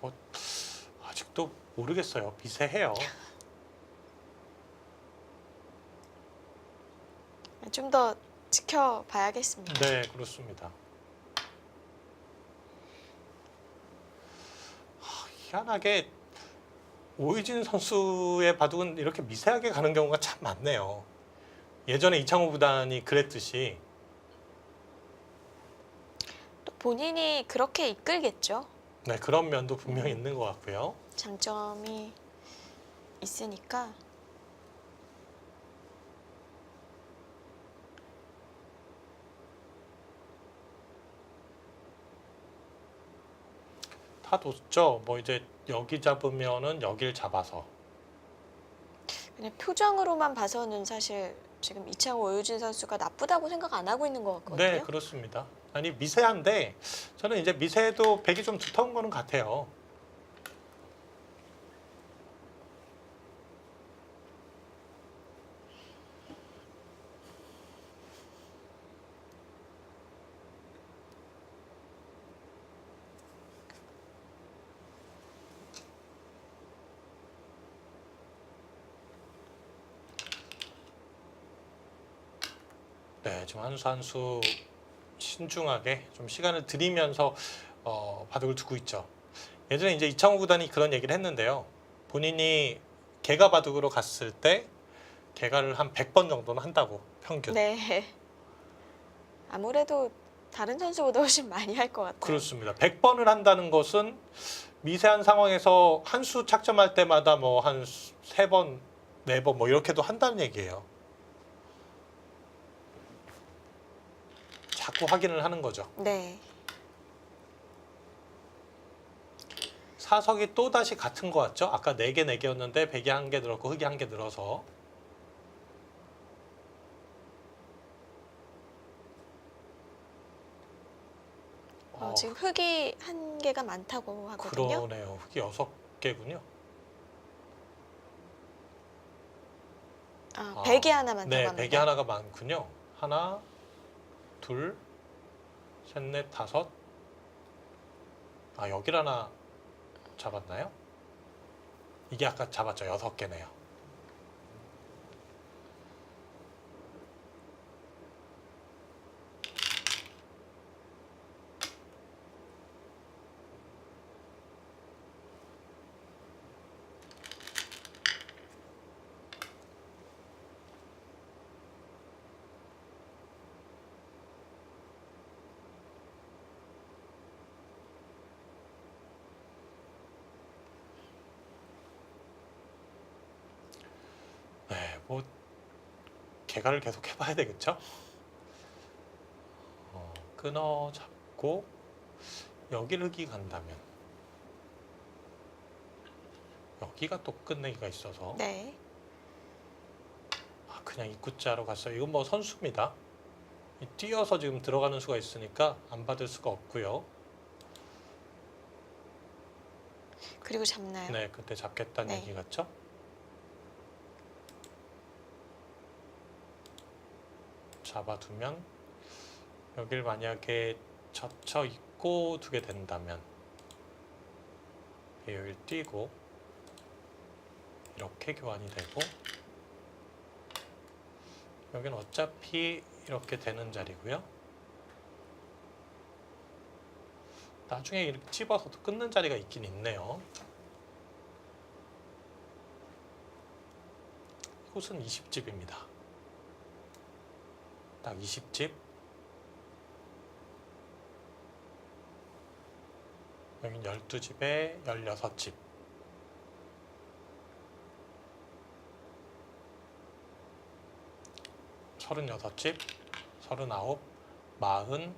뭐 아직도 모르겠어요. 미세해요. 좀 더 지켜봐야겠습니다. 네, 그렇습니다. 희한하게 오이진 선수의 바둑은 이렇게 미세하게 가는 경우가 참 많네요. 예전에 이창호 구단이 그랬듯이. 또 본인이 그렇게 이끌겠죠. 네, 그런 면도 분명히 있는 것 같고요. 장점이 있으니까. 다 뒀죠. 뭐 이제 여기 잡으면은 여길 잡아서. 그냥 표정으로만 봐서는 사실 지금 이창호 오유진 선수가 나쁘다고 생각 안 하고 있는 것 같거든요. 네, 그렇습니다. 아니 미세한데 저는 이제 미세도 백이 좀 두터운 거는 같아요. 네, 좀 한 수 한 수 신중하게 좀 시간을 들이면서 바둑을 두고 있죠. 예전에 이제 이창호 구단이 그런 얘기를 했는데요. 본인이 개가 바둑으로 갔을 때 개가를 한 100번 정도는 한다고 평균. 네. 아무래도 다른 선수보다 훨씬 많이 할 것 같아요. 그렇습니다. 100번을 한다는 것은 미세한 상황에서 한 수 착점할 때마다 뭐 한 3번, 4번 뭐 이렇게도 한다는 얘기예요. 자꾸 확인을 하는 거죠. 네. 사석이 또 다시 같은 거 같죠? 아까 4개, 4개였는데 백이 1개 늘었고 흑이 1개 늘어서 지금 흑이 한 개가 많다고 하거든요. 그러네요. 흑이 6개군요. 백이 하나 많다고 네, 합니다. 백이 하나가 많군요. 하나, 둘, 셋, 넷, 다섯. 여길 하나 잡았나요? 이게 아까 잡았죠. 6개네요. 네, 뭐 개가를 계속 해봐야 되겠죠? 끊어 잡고 여기를 흑이 간다면 여기가 또 끝내기가 있어서 네. 그냥 입구자로 갔어요. 이건 뭐 선수입니다. 뛰어서 지금 들어가는 수가 있으니까 안 받을 수가 없고요. 그리고 잡나요? 네, 그때 잡겠다는 네. 얘기 같죠? 잡아두면 여길 만약에 젖혀 있고 두게 된다면 여길 뛰고 이렇게 교환이 되고 여기는 어차피 이렇게 되는 자리고요. 나중에 이렇게 찝어서도 끊는 자리가 있긴 있네요. 이곳은 20집입니다. 딱 20집. 여긴 12집에 16집. 36집, 39, 40,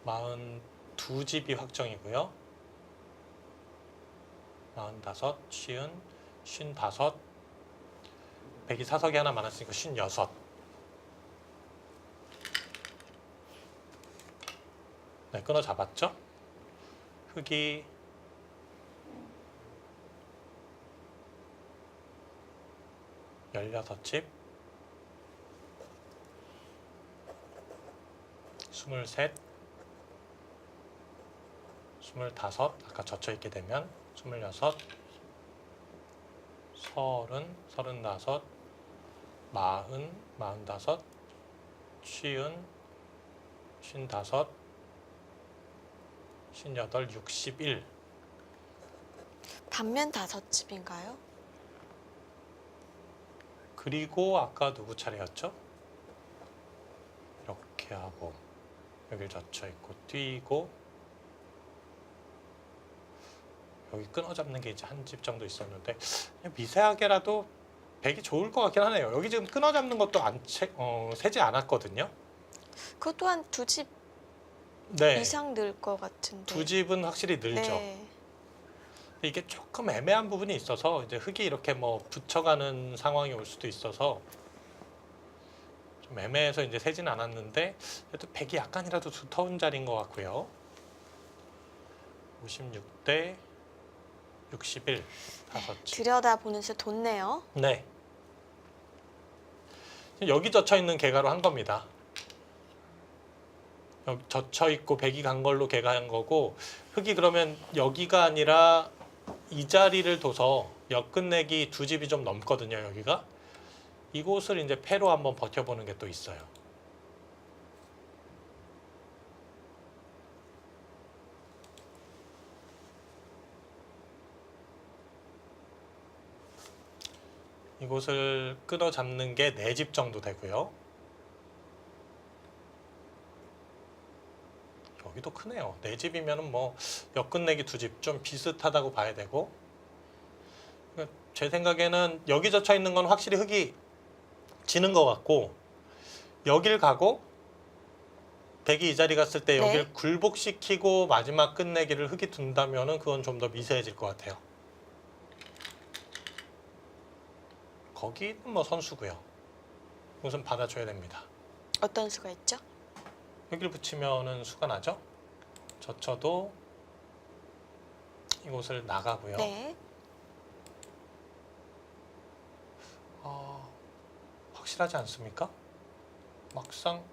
42집이 확정이고요. 45, 50, 55, 백이 사석이 하나 많았으니까 56. 네, 끊어 잡았죠? 흑이 열여섯 집, 23, 25, 아까 젖혀있게 되면 26, 30, 35, 40, 45, 50, 55, 58, 61. 반면 5집인가요? 그리고 아까 누구 차례였죠? 이렇게 하고 여길 젖혀 있고 뛰고 여기 끊어 잡는 게 이제 한 집 정도 있었는데 그냥 미세하게라도 백이 좋을 것 같긴 하네요. 여기 지금 끊어 잡는 것도 세지 않았거든요. 그것 또한 2집 네, 이상 늘 것 같은데. 2집은 확실히 늘죠. 네. 근데 이게 조금 애매한 부분이 있어서 이제 흑이 이렇게 뭐 붙여가는 상황이 올 수도 있어서 좀 애매해서 이제 세진 않았는데 그래도 100이 약간이라도 두터운 자리인 것 같고요. 56대 61 다섯 치. 들여다보는 수 돋네요. 네. 여기 젖혀 있는 개가로 한 겁니다. 여기 젖혀 있고 100이 간 걸로 개가 한 거고, 흙이 그러면 여기가 아니라 이 자리를 둬서 역 끝내기 두 집이 좀 넘거든요. 여기가 이곳을 이제 패로 한번 버텨보는 게 또 있어요. 이곳을 끊어 잡는 게 4집 정도 되고요. 여기도 크네요. 4집이면 뭐 엮끝내기 2집 좀 비슷하다고 봐야 되고, 그러니까 제 생각에는 여기 젖혀 있는 건 확실히 흙이 지는 것 같고, 여길 가고 100이 이 자리 갔을 때 여길 네. 굴복시키고 마지막 끝내기를 흙이 둔다면은 그건 좀 더 미세해질 것 같아요. 거기는 뭐 선수고요. 우선 받아줘야 됩니다. 어떤 수가 있죠? 여기를 붙이면은 수가 나죠. 젖혀도 이곳을 나가고요. 네. 확실하지 않습니까? 막상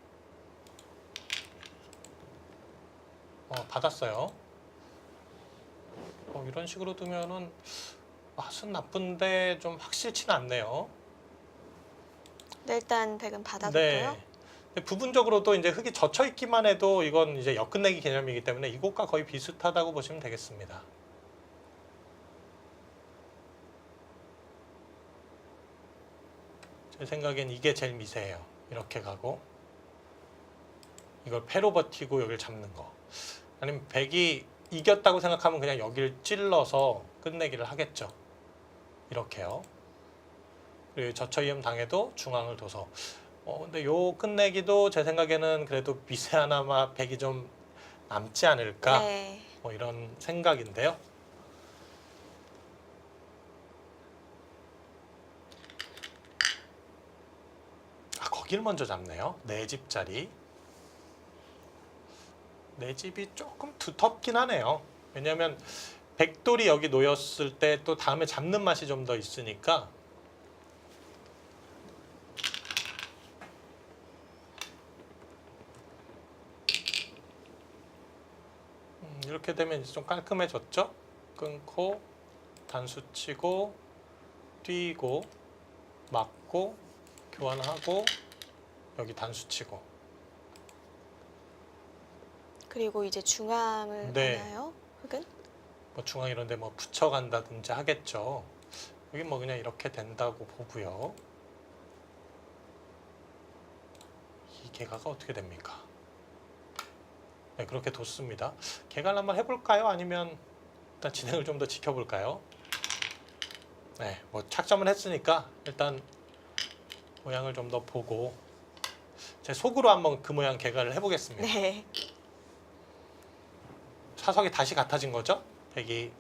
받았어요. 이런 식으로 두면은 맛은 나쁜데 좀 확실치는 않네요. 네, 일단 100은 받아뒀고요. 네. 근데 부분적으로도 이제 흙이 젖혀 있기만 해도 이건 이제 엮끝내기 개념이기 때문에 이것과 거의 비슷하다고 보시면 되겠습니다. 제 생각엔 이게 제일 미세해요. 이렇게 가고 이걸 패로 버티고 여기를 잡는 거. 아니면 100이 이겼다고 생각하면 그냥 여기를 찔러서 끝내기를 하겠죠. 이렇게요. 그리고 젖혀이음 당해도 중앙을 둬서. 근데 요 끝내기도 제 생각에는 그래도 미세하나마 100이 좀 남지 않을까. 네. 뭐 이런 생각인데요. 거기를 먼저 잡네요. 4집짜리. 4집이 조금 두텁긴 하네요. 왜냐하면 백돌이 여기 놓였을 때 또 다음에 잡는 맛이 좀 더 있으니까. 이렇게 되면 이제 좀 깔끔해졌죠? 끊고 단수 치고 뛰고 맞고 교환하고 여기 단수 치고. 그리고 이제 중앙을 네. 하나요? 흙은? 뭐 중앙 이런 데 뭐 붙여간다든지 하겠죠. 여기 뭐 그냥 이렇게 된다고 보고요. 이 개가가 어떻게 됩니까? 네, 그렇게 뒀습니다. 개갈 한번 해볼까요? 아니면 일단 진행을 좀 더 지켜볼까요? 네, 뭐 착점을 했으니까 일단 모양을 좀 더 보고 제 속으로 한번 그 모양 개갈을 해보겠습니다. 네. 사석이 다시 같아진 거죠? 흙이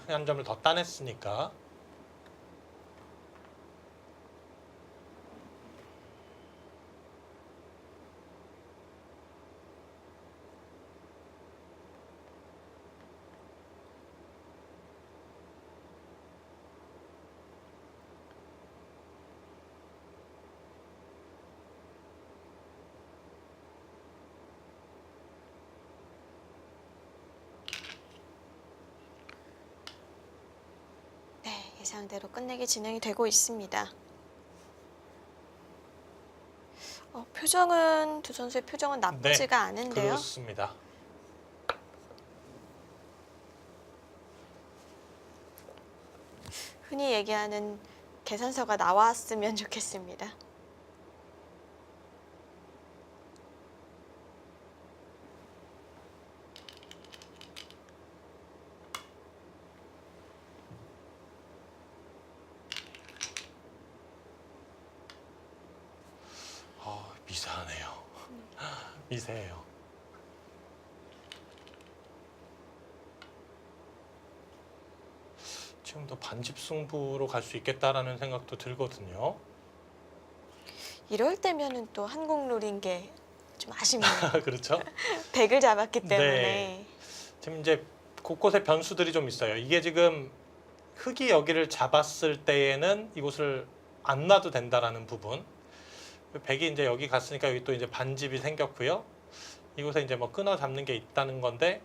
한 점을 더 따냈으니까. 네, 예상대로 끝내기 진행이 되고 있습니다. 표정은 두 선수의 표정은 나쁘지가 않은데요. 그렇습니다. 흔히 얘기하는 계산서가 나왔으면 좋겠습니다. 미세하네요. 미세해요. 지금도 반집 승부로 갈 수 있겠다라는 생각도 들거든요. 이럴 때면은 또 한국 룰인 게 좀 아쉽네요. 그렇죠? 100을 잡았기 네. 때문에. 지금 이제 곳곳에 변수들이 좀 있어요. 이게 지금 흙이 여기를 잡았을 때에는 이곳을 안 놔도 된다라는 부분. 백이 이제 여기 갔으니까 여기 또 이제 반집이 생겼고요. 이곳에 이제 뭐 끊어 잡는 게 있다는 건데,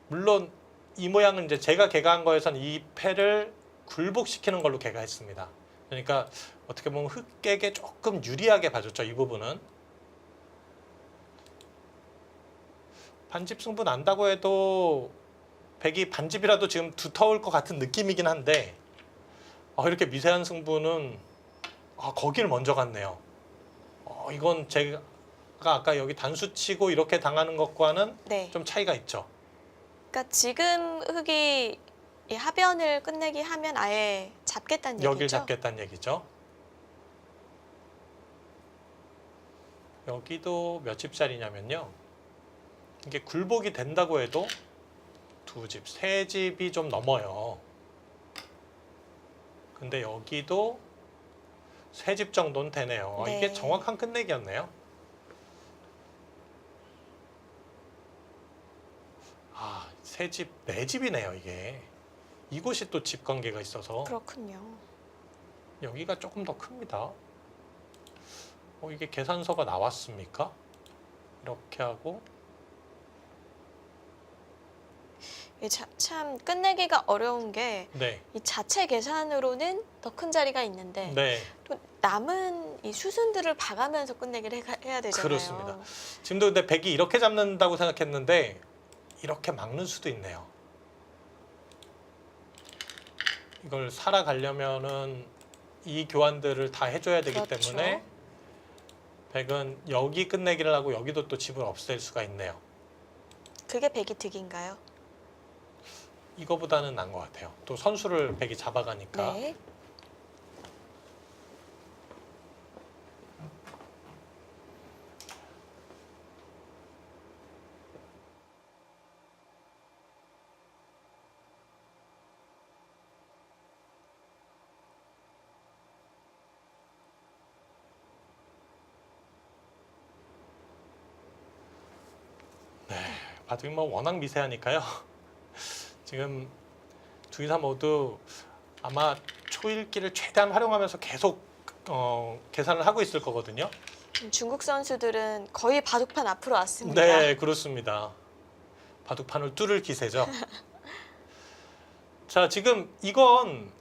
물론 이 모양은 이제 제가 개가한 거에선 이 패를 굴복시키는 걸로 개가했습니다. 그러니까 어떻게 보면 흑에게 조금 유리하게 봐줬죠. 이 부분은. 반집 승부 난다고 해도 백이 반집이라도 지금 두터울 것 같은 느낌이긴 한데, 이렇게 미세한 승부는 거기를 먼저 갔네요. 이건 제가 아까 여기 단수 치고 이렇게 당하는 것과는 네. 좀 차이가 있죠. 그러니까 지금 흑이 이 하변을 끝내기 하면 아예 잡겠다는 얘기죠. 여길 잡겠다는 얘기죠. 여기도 몇 집짜리냐면요. 이게 굴복이 된다고 해도 두 집, 세 집이 좀 넘어요. 근데 여기도 세 집 정도는 되네요. 네. 이게 정확한 끝내기였네요. 세 집, 네 집이네요, 이게. 이곳이 또 집 관계가 있어서 그렇군요. 여기가 조금 더 큽니다. 이게 계산서가 나왔습니까? 이렇게 하고 참 끝내기가 어려운 게 네, 이 자체 계산으로는 더 큰 자리가 있는데 네, 또 남은 이 수순들을 봐가면서 끝내기를 해야 되잖아요. 그렇습니다. 지금도 근데 백이 이렇게 잡는다고 생각했는데 이렇게 막는 수도 있네요. 이걸 살아가려면은 이 교환들을 다 해줘야 되기 그렇죠. 때문에 백은 여기 끝내기를 하고 여기도 또 집을 없앨 수가 있네요. 그게 백이 득인가요? 이거보다는 난 것 같아요. 또 선수를 백이 잡아가니까. 네. 바둑이 뭐 워낙 미세하니까요. 지금 둘 다 모두 아마 초읽기를 최대한 활용하면서 계속 계산을 하고 있을 거거든요. 중국 선수들은 거의 바둑판 앞으로 왔습니다. 네, 그렇습니다. 바둑판을 뚫을 기세죠. 자, 지금 이건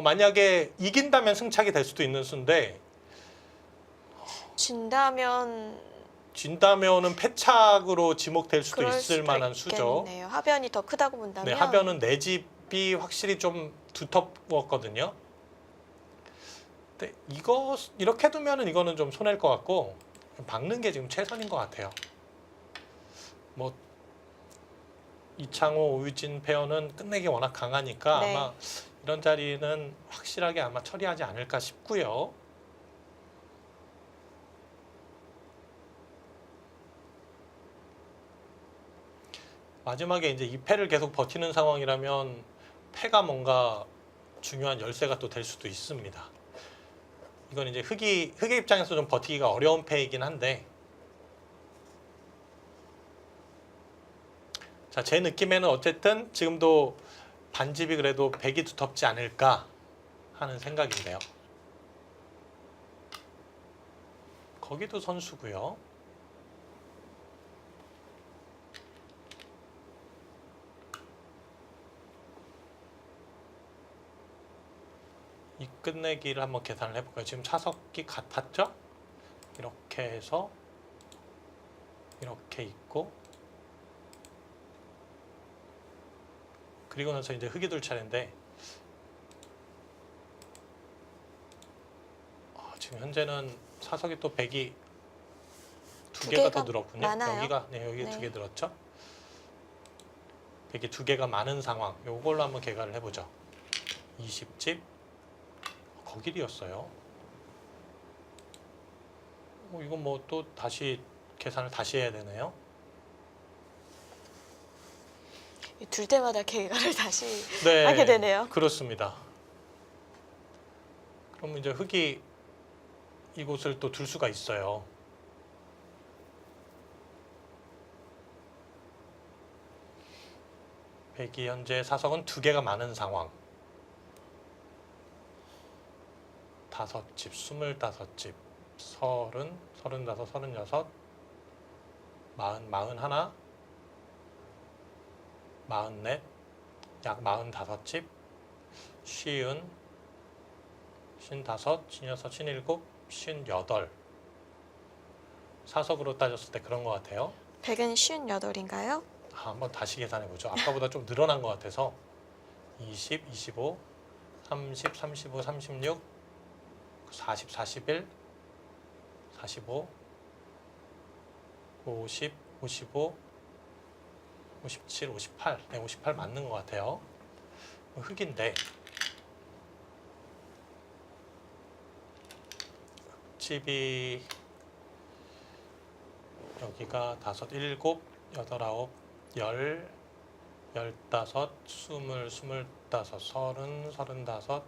만약에 이긴다면 승착이 될 수도 있는 수인데 진다면은 패착으로 지목될 수도 그럴 있을 수도 만한 수죠. 있겠네요. 하변이 더 크다고 본다면. 네, 하변은 네 집이 확실히 좀 두텁었거든요. 근데 이거 이렇게 두면은 이거는 좀 손해일 것 같고 박는 게 지금 최선인 것 같아요. 뭐 이창호, 오유진 페어는 끝내기 워낙 강하니까 네. 아마 이런 자리는 확실하게 아마 처리하지 않을까 싶고요. 마지막에 이제 이 패를 계속 버티는 상황이라면 패가 뭔가 중요한 열쇠가 또 될 수도 있습니다. 이건 이제 흑의 입장에서 좀 버티기가 어려운 패이긴 한데, 자, 제 느낌에는 어쨌든 지금도 반집이 그래도 백이 두텁지 않을까 하는 생각인데요. 거기도 선수고요. 이 끝내기를 한번 계산을 해볼까요? 지금 차석이 같았죠? 이렇게 해서 이렇게 있고, 그리고 나서 이제 흑이 둘 차례인데, 지금 현재는 사석이 또 백이 두 개가 더 늘었군요. 많아요. 여기가 여기 네. 두 개 늘었죠. 백이 두 개가 많은 상황. 요걸로 한번 계산을 해보죠. 20집 거길이었어요. 이건 뭐 또 다시 계산을 다시 해야 되네요. 둘 때마다 계산을 다시 네, 하게 되네요. 그렇습니다. 그럼 이제 흑이 이곳을 또 둘 수가 있어요. 백이 현재 사석은 2개가 많은 상황. 5집, 25집, 30, 35, 36, 40, 41, 44, 약 45집, 50, 55, 56, 57, 58. 사석으로 따졌을 때 그런 것 같아요. 100은 58인가요? 한번 다시 계산해 보죠. 아까보다 좀 늘어난 것 같아서 20, 25, 30, 35, 36, 40, 41, 45, 50, 55, 57, 58. 네, 58 맞는 것 같아요. 흙인데 흙집이 여기가 5, 7, 8, 9, 10, 15, 20, 25, 30, 35, 40, 43, 45,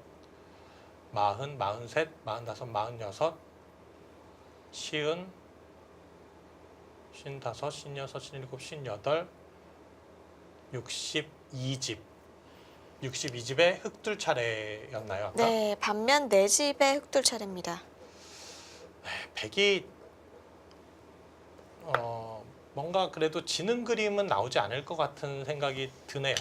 46, 50, 55, 56, 57, 58, 62집. 62집에 흙둘 차례였나요? 아까? 네, 반면 4집의 흙돌 차례입니다. 백이 뭔가 그래도 지는 그림은 나오지 않을 것 같은 생각이 드네요.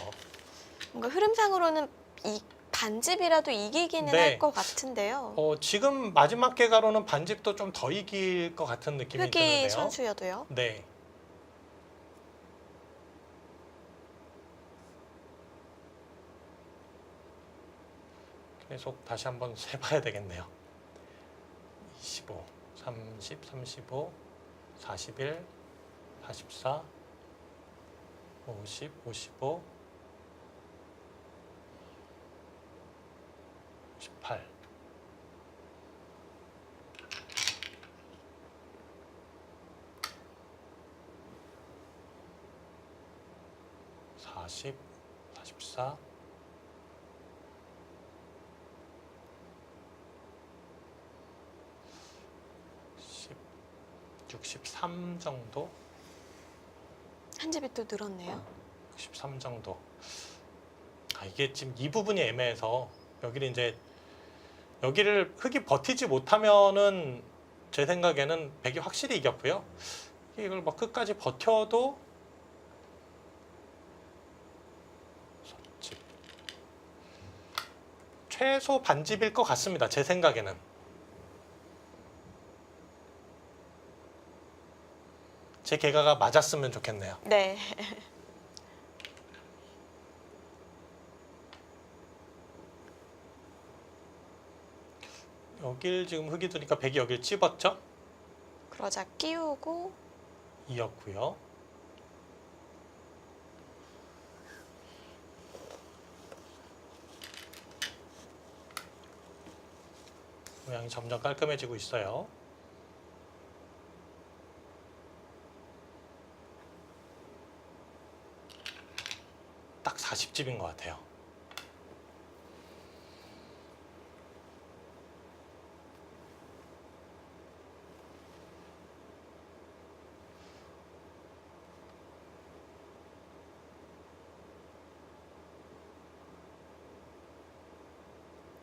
뭔가 흐름상으로는 이 반집이라도 이기기는 네. 할 것 같은데요. 지금 마지막 개가로는 반집도 좀 더 이길 것 같은 느낌이 흙이 드는데요. 선수여도요. 네. 계속 다시 한번 세봐야 되겠네요. 25, 30, 35, 41, 44, 50, 55, 58. (40) 44 10 63 정도? 한 집이 또 늘었네요. 63 정도. 이게 지금 이 부분이 애매해서 여기를 이제 여기를 흙이 버티지 못하면은 제 생각에는 백이 확실히 이겼고요. 이걸 막 끝까지 버텨도 집. 최소 반집일 것 같습니다. 제 생각에는. 제 개가가 맞았으면 좋겠네요. 네. 여길 지금 흙이 두니까 백이 여길 찝었죠? 그러자 끼우고 이었고요. 모양이 점점 깔끔해지고 있어요. 딱 40집인 것 같아요.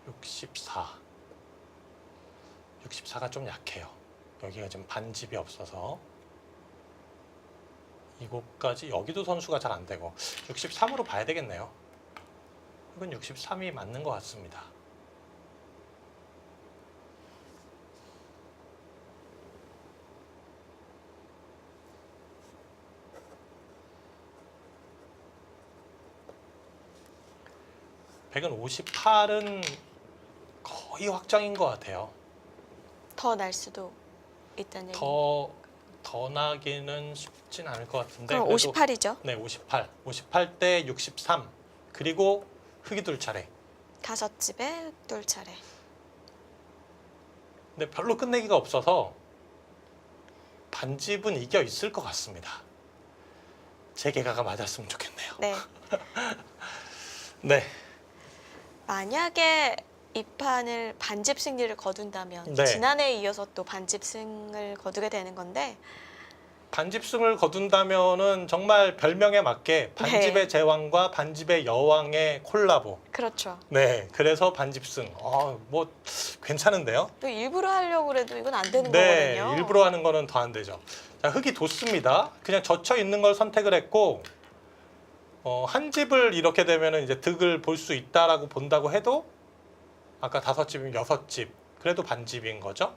(64) 64가 좀 약해요. 여기가 지금 반집이 없어서 이곳까지 여기도 선수가 잘 안 되고 63으로 봐야 되겠네요. 이건 63이 맞는 것 같습니다. 백은 58은 거의 확정인 것 같아요. 더 날 수도 있다는 얘기. 더 나기는 쉽진 않을 것 같은데. 그럼 그래도 58이죠. 네, 58. 58대 63. 그리고 흙이 둘 차례. 5집의 흙돌 차례. 근데 별로 끝내기가 없어서 반집은 이겨 있을 것 같습니다. 제 개가가 맞았으면 좋겠네요. 네. 네. 만약에 이 판을 반집 승리를 거둔다면 네. 지난해에 이어서 또 반집 승을 거두게 되는 건데 반집승을 거둔다면은 정말 별명에 맞게 반집의 네. 제왕과 반집의 여왕의 콜라보. 그렇죠. 네, 그래서 반집승. 뭐 괜찮은데요? 또 일부러 하려고 해도 이건 안 되는 네, 거거든요. 일부러 하는 거는 더 안 되죠. 자, 흙이 돋습니다. 그냥 젖혀 있는 걸 선택을 했고 한 집을 이렇게 되면은 이제 득을 볼 수 있다라고 본다고 해도 아까 5집이면 6집. 그래도 반집인 거죠.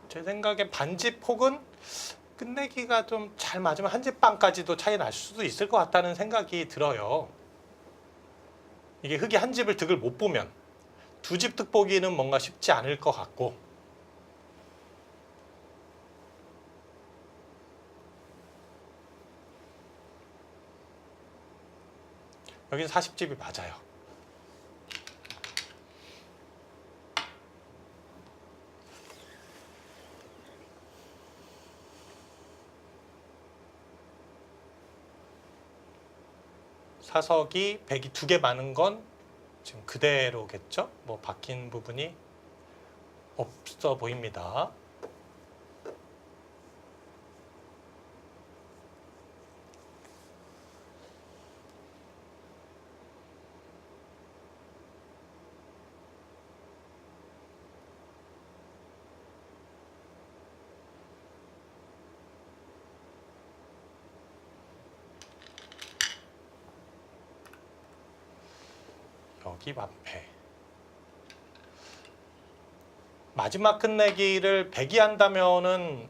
제 생각에 반집 혹은 끝내기가 좀 잘 맞으면 한 집 빵까지도 차이 날 수도 있을 것 같다는 생각이 들어요. 이게 흙이 한 집을 득을 못 보면 두 집 득 보기는 뭔가 쉽지 않을 것 같고 여기는 40집이 맞아요. 사석이 100이 2개 많은 건 지금 그대로겠죠? 뭐 바뀐 부분이 없어 보입니다. 여기 완패. 마지막 끝내기를 배기한다면은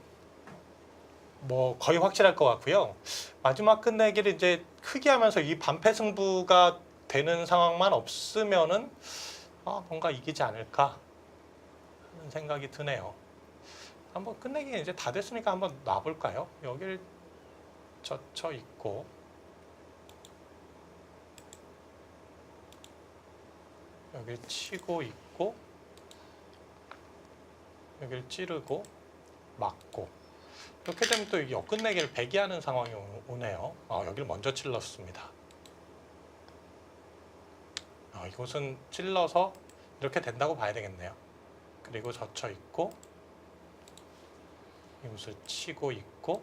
뭐 거의 확실할 것 같고요. 마지막 끝내기를 이제 크게 하면서 이 반패 승부가 되는 상황만 없으면은 뭔가 이기지 않을까 하는 생각이 드네요. 한번 끝내기 이제 다 됐으니까 한번 놔볼까요? 여기를 젖혀 있고 여기를 치고 있고 여기를 찌르고 막고 이렇게 되면 또 역끝내기를 배기하는 상황이 오네요. 여기를 먼저 찔렀습니다. 이곳은 찔러서 이렇게 된다고 봐야 되겠네요. 그리고 젖혀 있고 이곳을 치고 있고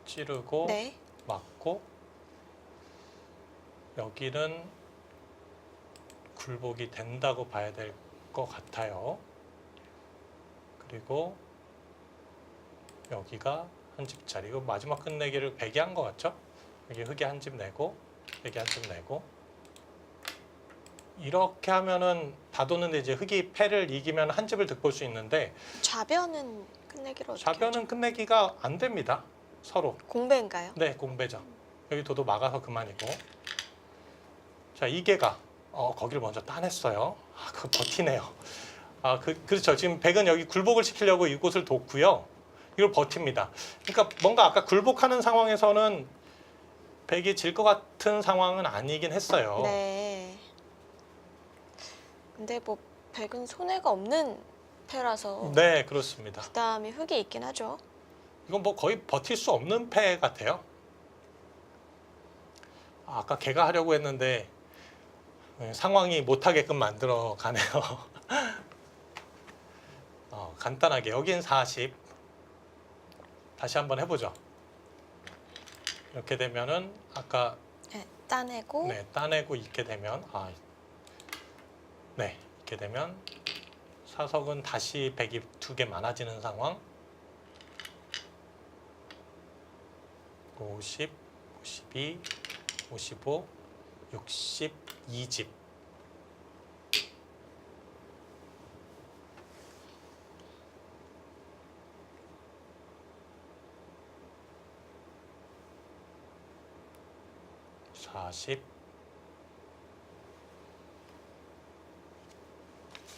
찌르고 네. 막고 여기는 굴복이 된다고 봐야 될 것 같아요. 그리고 여기가 한 집짜리. 이거 마지막 끝내기를 배기한 것 같죠? 여기 흙이 한 집 내고 여기 한 집 내고 이렇게 하면은 다 뒀는데 이제 흙이 패를 이기면 한 집을 득볼 수 있는데 좌변은 끝내기를 어떻게 하죠? 좌변은 끝내기가 안 됩니다. 서로. 공배인가요? 네, 공배죠. 여기 도도 막아서 그만이고. 자, 이계가 거기를 먼저 따냈어요. 그거 버티네요. 그렇죠. 지금 백은 여기 굴복을 시키려고 이곳을 뒀고요. 이걸 버팁니다. 그러니까 뭔가 아까 굴복하는 상황에서는 백이 질 것 같은 상황은 아니긴 했어요. 네. 근데 뭐 백은 손해가 없는 패라서 네, 그렇습니다. 부담이 흙이 있긴 하죠. 이건 뭐 거의 버틸 수 없는 패 같아요. 아까 걔가 하려고 했는데 상황이 못하게끔 만들어 가네요. 간단하게 여긴 40. 다시 한번 해보죠. 이렇게 되면은 아까 네, 따내고 따내고 있게 되면 이렇게 되면 사석은 다시 100이 2개 많아지는 상황. 50, 52, 55, 62집. (40)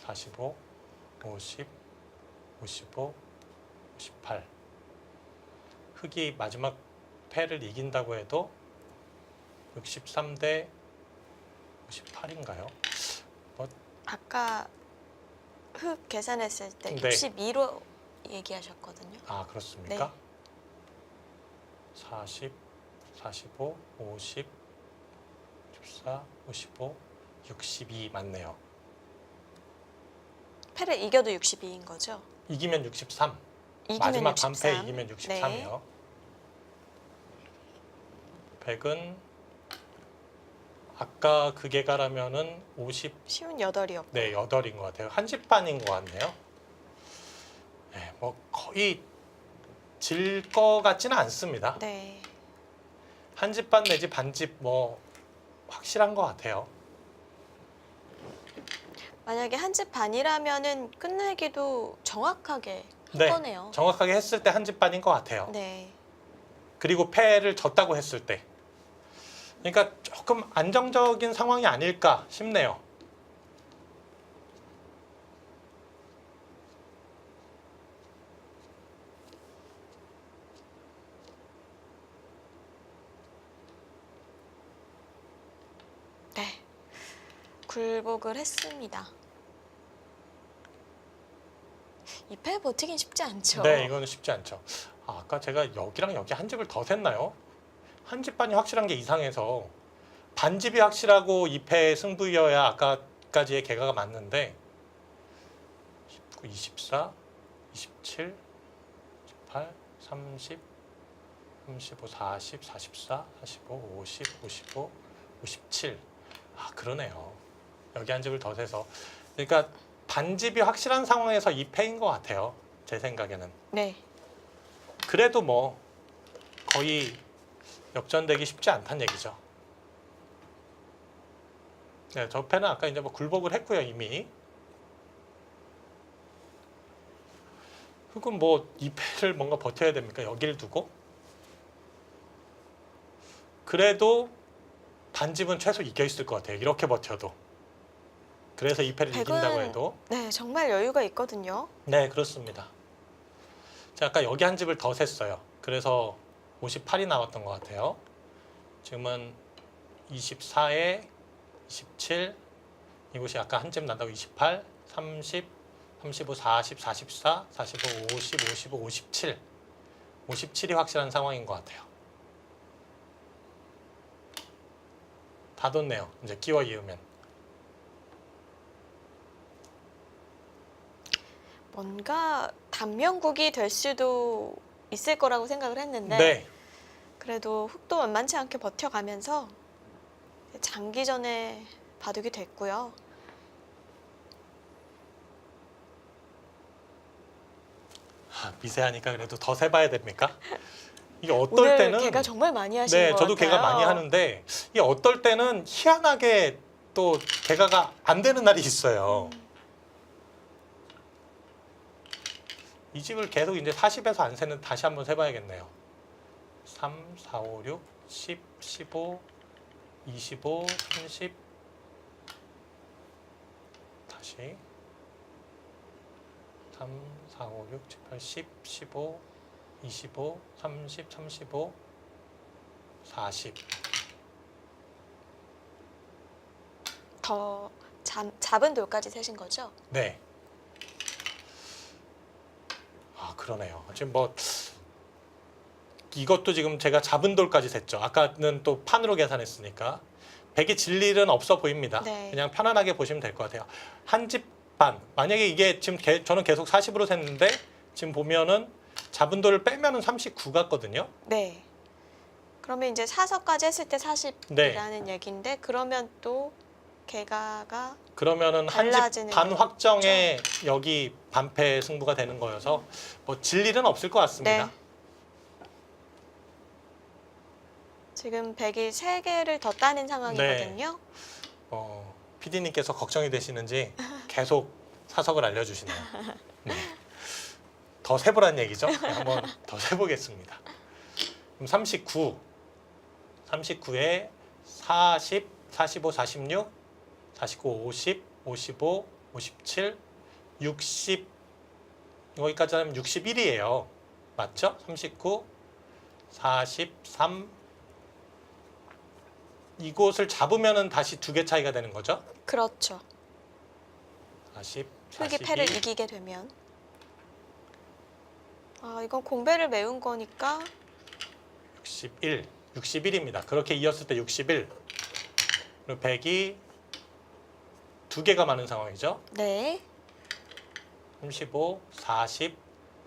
45, 50, 55, 58. 흙이 마지막 패를 이긴다고 해도 63대 58인가요? 아까 흙 계산했을 때 네. 62로 얘기하셨거든요. 그렇습니까? 네. 40, 45, 50, 54, 55, 62 맞네요. 패를 이겨도 62인 거죠? 이기면 63. 이기면 마지막 63. 반패 이기면 네. 63이요. 100은 아까 그 개가라면은 50, 쉬운 8이었고. 네, 8인 것 같아요. 한 집 반인 것 같네요. 네, 뭐 거의 질 것 같지는 않습니다. 네. 한 집 반 내지 반집 뭐 확실한 것 같아요. 만약에 한 집 반이라면은 끝내기도 정확하게 한 네, 거네요. 정확하게 했을 때 한 집 반인 것 같아요. 네. 그리고 패를 졌다고 했을 때. 그러니까 조금 안정적인 상황이 아닐까 싶네요. 네. 굴복을 했습니다. 이 패 버티긴 쉽지 않죠. 네, 이거는 쉽지 않죠. 아까 제가 여기랑 여기 한 집을 더 샜나요? 한 집 반이 확실한 게 이상해서 반집이 확실하고 2패 승부여야 아까까지의 개가가 맞는데 19, 24, 27, 18, 30, 35, 40, 44, 45, 50, 55, 57. 아, 그러네요. 여기 한 집을 더 세서. 그러니까 반집이 확실한 상황에서 2패인 것 같아요. 제 생각에는. 네. 그래도 뭐 거의 역전되기 쉽지 않다는 얘기죠. 네, 저 패는 아까 이제 뭐 굴복을 했고요, 이미. 그럼 뭐 이 패를 뭔가 버텨야 됩니까? 여기를 두고? 그래도 반집은 최소 이겨 있을 것 같아요. 이렇게 버텨도. 그래서 이 패를 이긴다고 해도. 네, 정말 여유가 있거든요. 네, 그렇습니다. 제가 아까 여기 한 집을 더 셌어요. 그래서 58이 나왔던 것 같아요. 지금은 24에 27, 이곳이 아까 한 집 난다고 28, 30, 35, 40, 44, 45, 50, 55, 57. 57이 확실한 상황인 것 같아요. 다 뒀네요. 이제 끼워 이으면. 뭔가 단명국이 될 수도 있을 거라고 생각을 했는데 네. 그래도 흙도 만만치 않게 버텨가면서 장기전에 바둑이 됐고요. 미세하니까 그래도 더 세봐야 됩니까? 이게 어떨 오늘 때는 걔가 정말 많이 하신 네, 것 저도 같아요. 개가 많이 하는데 이게 어떨 때는 희한하게 또 개가가 안 되는 날이 있어요. 이 집을 계속 이제 40에서 안 세는 다시 한번 세봐야겠네요. 3, 4, 5, 6, 10, 15, 25, 30 다시 3, 4, 5, 6, 7, 8, 10, 15, 25, 30, 35, 40 더 잡은 돌까지 세신 거죠? 네. 아, 그러네요. 지금 뭐 이것도 지금 제가 잡은 돌까지 셌죠. 아까는 또 판으로 계산했으니까 100이 질 일은 없어 보입니다. 네. 그냥 편안하게 보시면 될 것 같아요. 한 집 반. 만약에 이게 지금 저는 계속 40으로 셌는데 지금 보면은 잡은 돌을 빼면은 39 같거든요. 네. 그러면 이제 사서까지 했을 때 40이라는 네. 얘기인데 그러면 또 개가가 그러면은 한 집 달라지는 반 거죠. 확정에 여기 반패 승부가 되는 거여서 뭐 질 일은 없을 것 같습니다. 네. 지금 100이 3개를 더 따는 상황이거든요. PD님께서 걱정이 되시는지 계속 사석을 알려주시네요. 네. 더 세보란 얘기죠? 네, 한번 더 세보겠습니다. 그럼 39, 39에 40, 45, 46, 49, 50, 55, 57, 60 여기까지 하면 61이에요. 맞죠? 39, 43 이곳을 잡으면은 다시 2개 차이가 되는 거죠? 그렇죠. 40, 흙이 42, 패를 이기게 되면 이건 공배를 메운 거니까 61, 61입니다. 그렇게 이었을 때 61. 그리고 백이 2개가 많은 상황이죠. 네. 35, 40,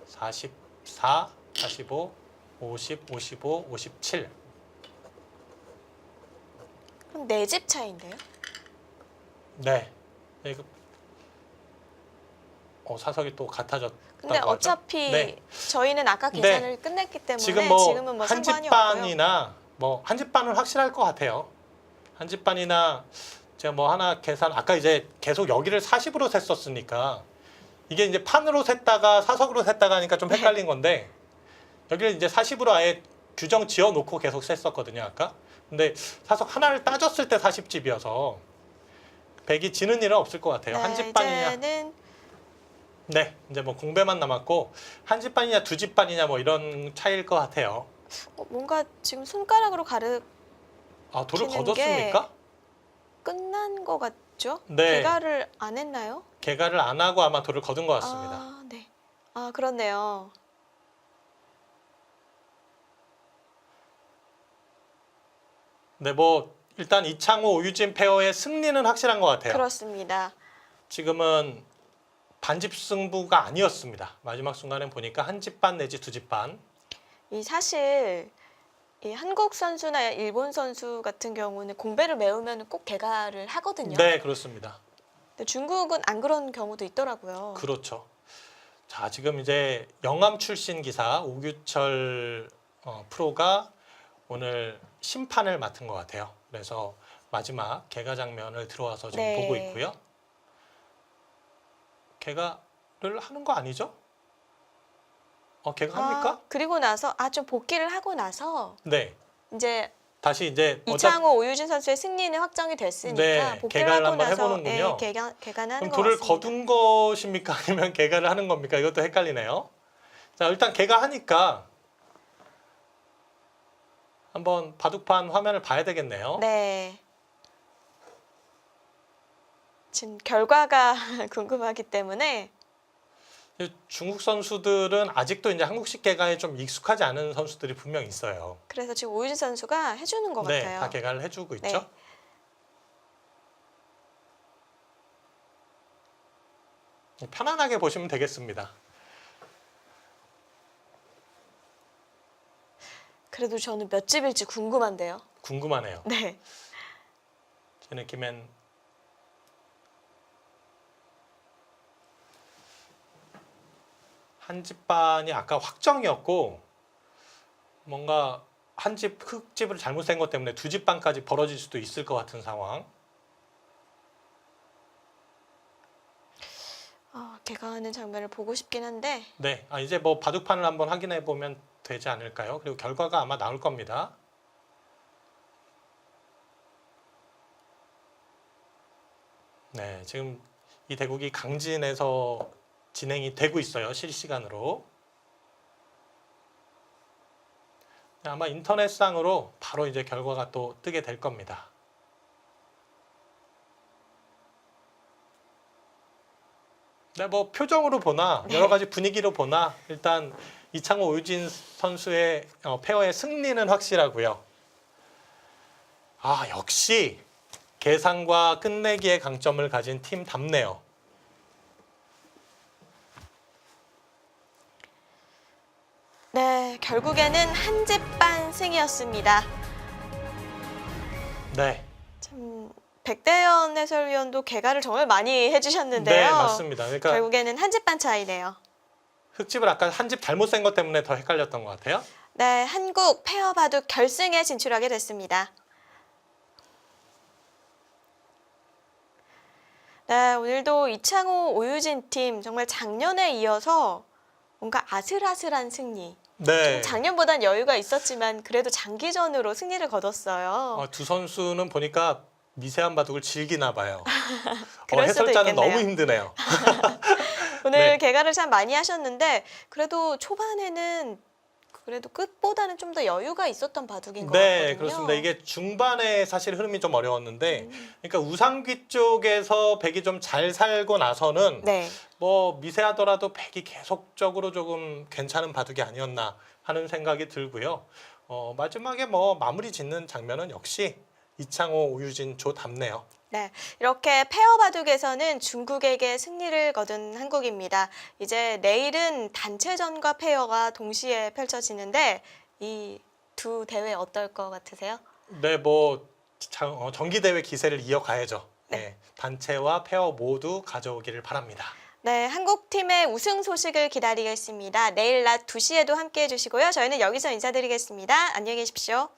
44, 45, 50, 55, 57. 그럼 4집 차이인데요? 네. 이거 사석이 또 같아졌다고 근데 하죠. 어차피 네. 저희는 아까 네. 계산을 끝냈기 때문에 지금 뭐 지금은 뭐 한 상관이 없고요. 집반이나 뭐 한 집반은 확실할 것 같아요. 한 집반이나 제가 뭐 하나 계산 아까 이제 계속 여기를 40으로 셌었으니까 이게 이제 판으로 셌다가 사석으로 셌다가 하니까 좀 헷갈린 건데 여기를 이제 40으로 아예 규정 지어 놓고 계속 셌었거든요, 아까. 근데 사석 하나를 따졌을 때 40집이어서 100이 지는 일은 없을 것 같아요. 한 집반이냐. 이제는 네, 이제 뭐 공배만 남았고 한 집반이냐 두 집반이냐 뭐 이런 차이일 것 같아요. 뭔가 지금 손가락으로 가르 아, 돌을 키는 거뒀습니까? 끝난 것 같죠? 네. 개가를 안 했나요? 개가를 안 하고 아마 돌을 거둔 것 같습니다. 아, 네. 아, 그렇네요. 네, 뭐 일단 이창호 오유진 페어의 승리는 확실한 것 같아요. 그렇습니다. 지금은 반집 승부가 아니었습니다. 마지막 순간에 보니까 한 집반 내지 두 집반. 사실 이 한국 선수나 일본 선수 같은 경우는 공배를 메우면 꼭 개가를 하거든요. 네, 그렇습니다. 근데 중국은 안 그런 경우도 있더라고요. 그렇죠. 자, 지금 이제 영암 출신 기사 오규철 프로가 오늘 심판을 맡은 것 같아요. 그래서 마지막 개가 장면을 들어와서 지금 네. 보고 있고요. 개가를 하는 거 아니죠? 개가 합니까? 그리고 나서 좀 복귀를 하고 나서 네. 이제 다시 이제 이창호 오유진 선수의 승리는 확정이 됐으니까 네, 복귀를 개가를 하고 한번 나서 해보는군요. 개간하는 그럼 것 돌을 같습니다. 거둔 것입니까? 아니면 개가를 하는 겁니까? 이것도 헷갈리네요. 자, 일단 개가 하니까 한번 바둑판 화면을 봐야 되겠네요. 네. 지금 결과가 궁금하기 때문에 중국 선수들은 아직도 이제 한국식 개가에 좀 익숙하지 않은 선수들이 분명 있어요. 그래서 지금 오유진 선수가 해주는 것 네, 같아요. 다 개가를 해주고 네. 있죠. 편안하게 보시면 되겠습니다. 그래도 저는 몇 집일지 궁금한데요. 궁금하네요. 네. 제 느낌엔 한 집반이 아까 확정이었고 뭔가 한 집 흙집을 잘못 센 것 때문에 두 집반까지 벌어질 수도 있을 것 같은 상황. 개가하는 장면을 보고 싶긴 한데 네, 이제 뭐 바둑판을 한번 확인해 보면 되지 않을까요? 그리고 결과가 아마 나올 겁니다. 네, 지금 이 대국이 강진에서 진행이 되고 있어요. 실시간으로. 아마 인터넷상으로 바로 이제 결과가 또 뜨게 될 겁니다. 네, 뭐 표정으로 보나 여러 가지 분위기로 보나 일단 이창호 오유진 선수의 페어의 승리는 확실하고요. 역시 계산과 끝내기의 강점을 가진 팀답네요. 네, 결국에는 한 집반 승이었습니다. 네, 참 백대현 해설위원도 개가를 정말 많이 해주셨는데요. 네, 맞습니다. 그러니까 결국에는 한 집반 차이네요. 흙집을 아까 한 집 잘못 센 것 때문에 더 헷갈렸던 것 같아요. 네, 한국 페어 바둑 결승에 진출하게 됐습니다. 네, 오늘도 이창호 오유진 팀 정말 작년에 이어서 뭔가 아슬아슬한 승리. 네, 작년보단 여유가 있었지만 그래도 장기전으로 승리를 거뒀어요. 두 선수는 보니까 미세한 바둑을 즐기나 봐요. 그럴 수도 해설자는 있겠네요. 너무 힘드네요. 오늘 네. 개가를 참 많이 하셨는데 그래도 초반에는 그래도 끝보다는 좀 더 여유가 있었던 바둑인 것 네, 같거든요. 그렇습니다. 이게 중반에 사실 흐름이 좀 어려웠는데, 그러니까 우상귀 쪽에서 백이 좀 잘 살고 나서는 네, 뭐 미세하더라도 백이 계속적으로 조금 괜찮은 바둑이 아니었나 하는 생각이 들고요. 마지막에 뭐 마무리 짓는 장면은 역시 이창호, 오유진, 조담네요. 네, 이렇게 페어 바둑에서는 중국에게 승리를 거둔 한국입니다. 이제 내일은 단체전과 페어가 동시에 펼쳐지는데 이 두 대회 어떨 것 같으세요? 네, 뭐 정기 대회 기세를 이어가야죠. 네. 네, 단체와 페어 모두 가져오기를 바랍니다. 네, 한국팀의 우승 소식을 기다리겠습니다. 내일 낮 2시에도 함께해 주시고요. 저희는 여기서 인사드리겠습니다. 안녕히 계십시오.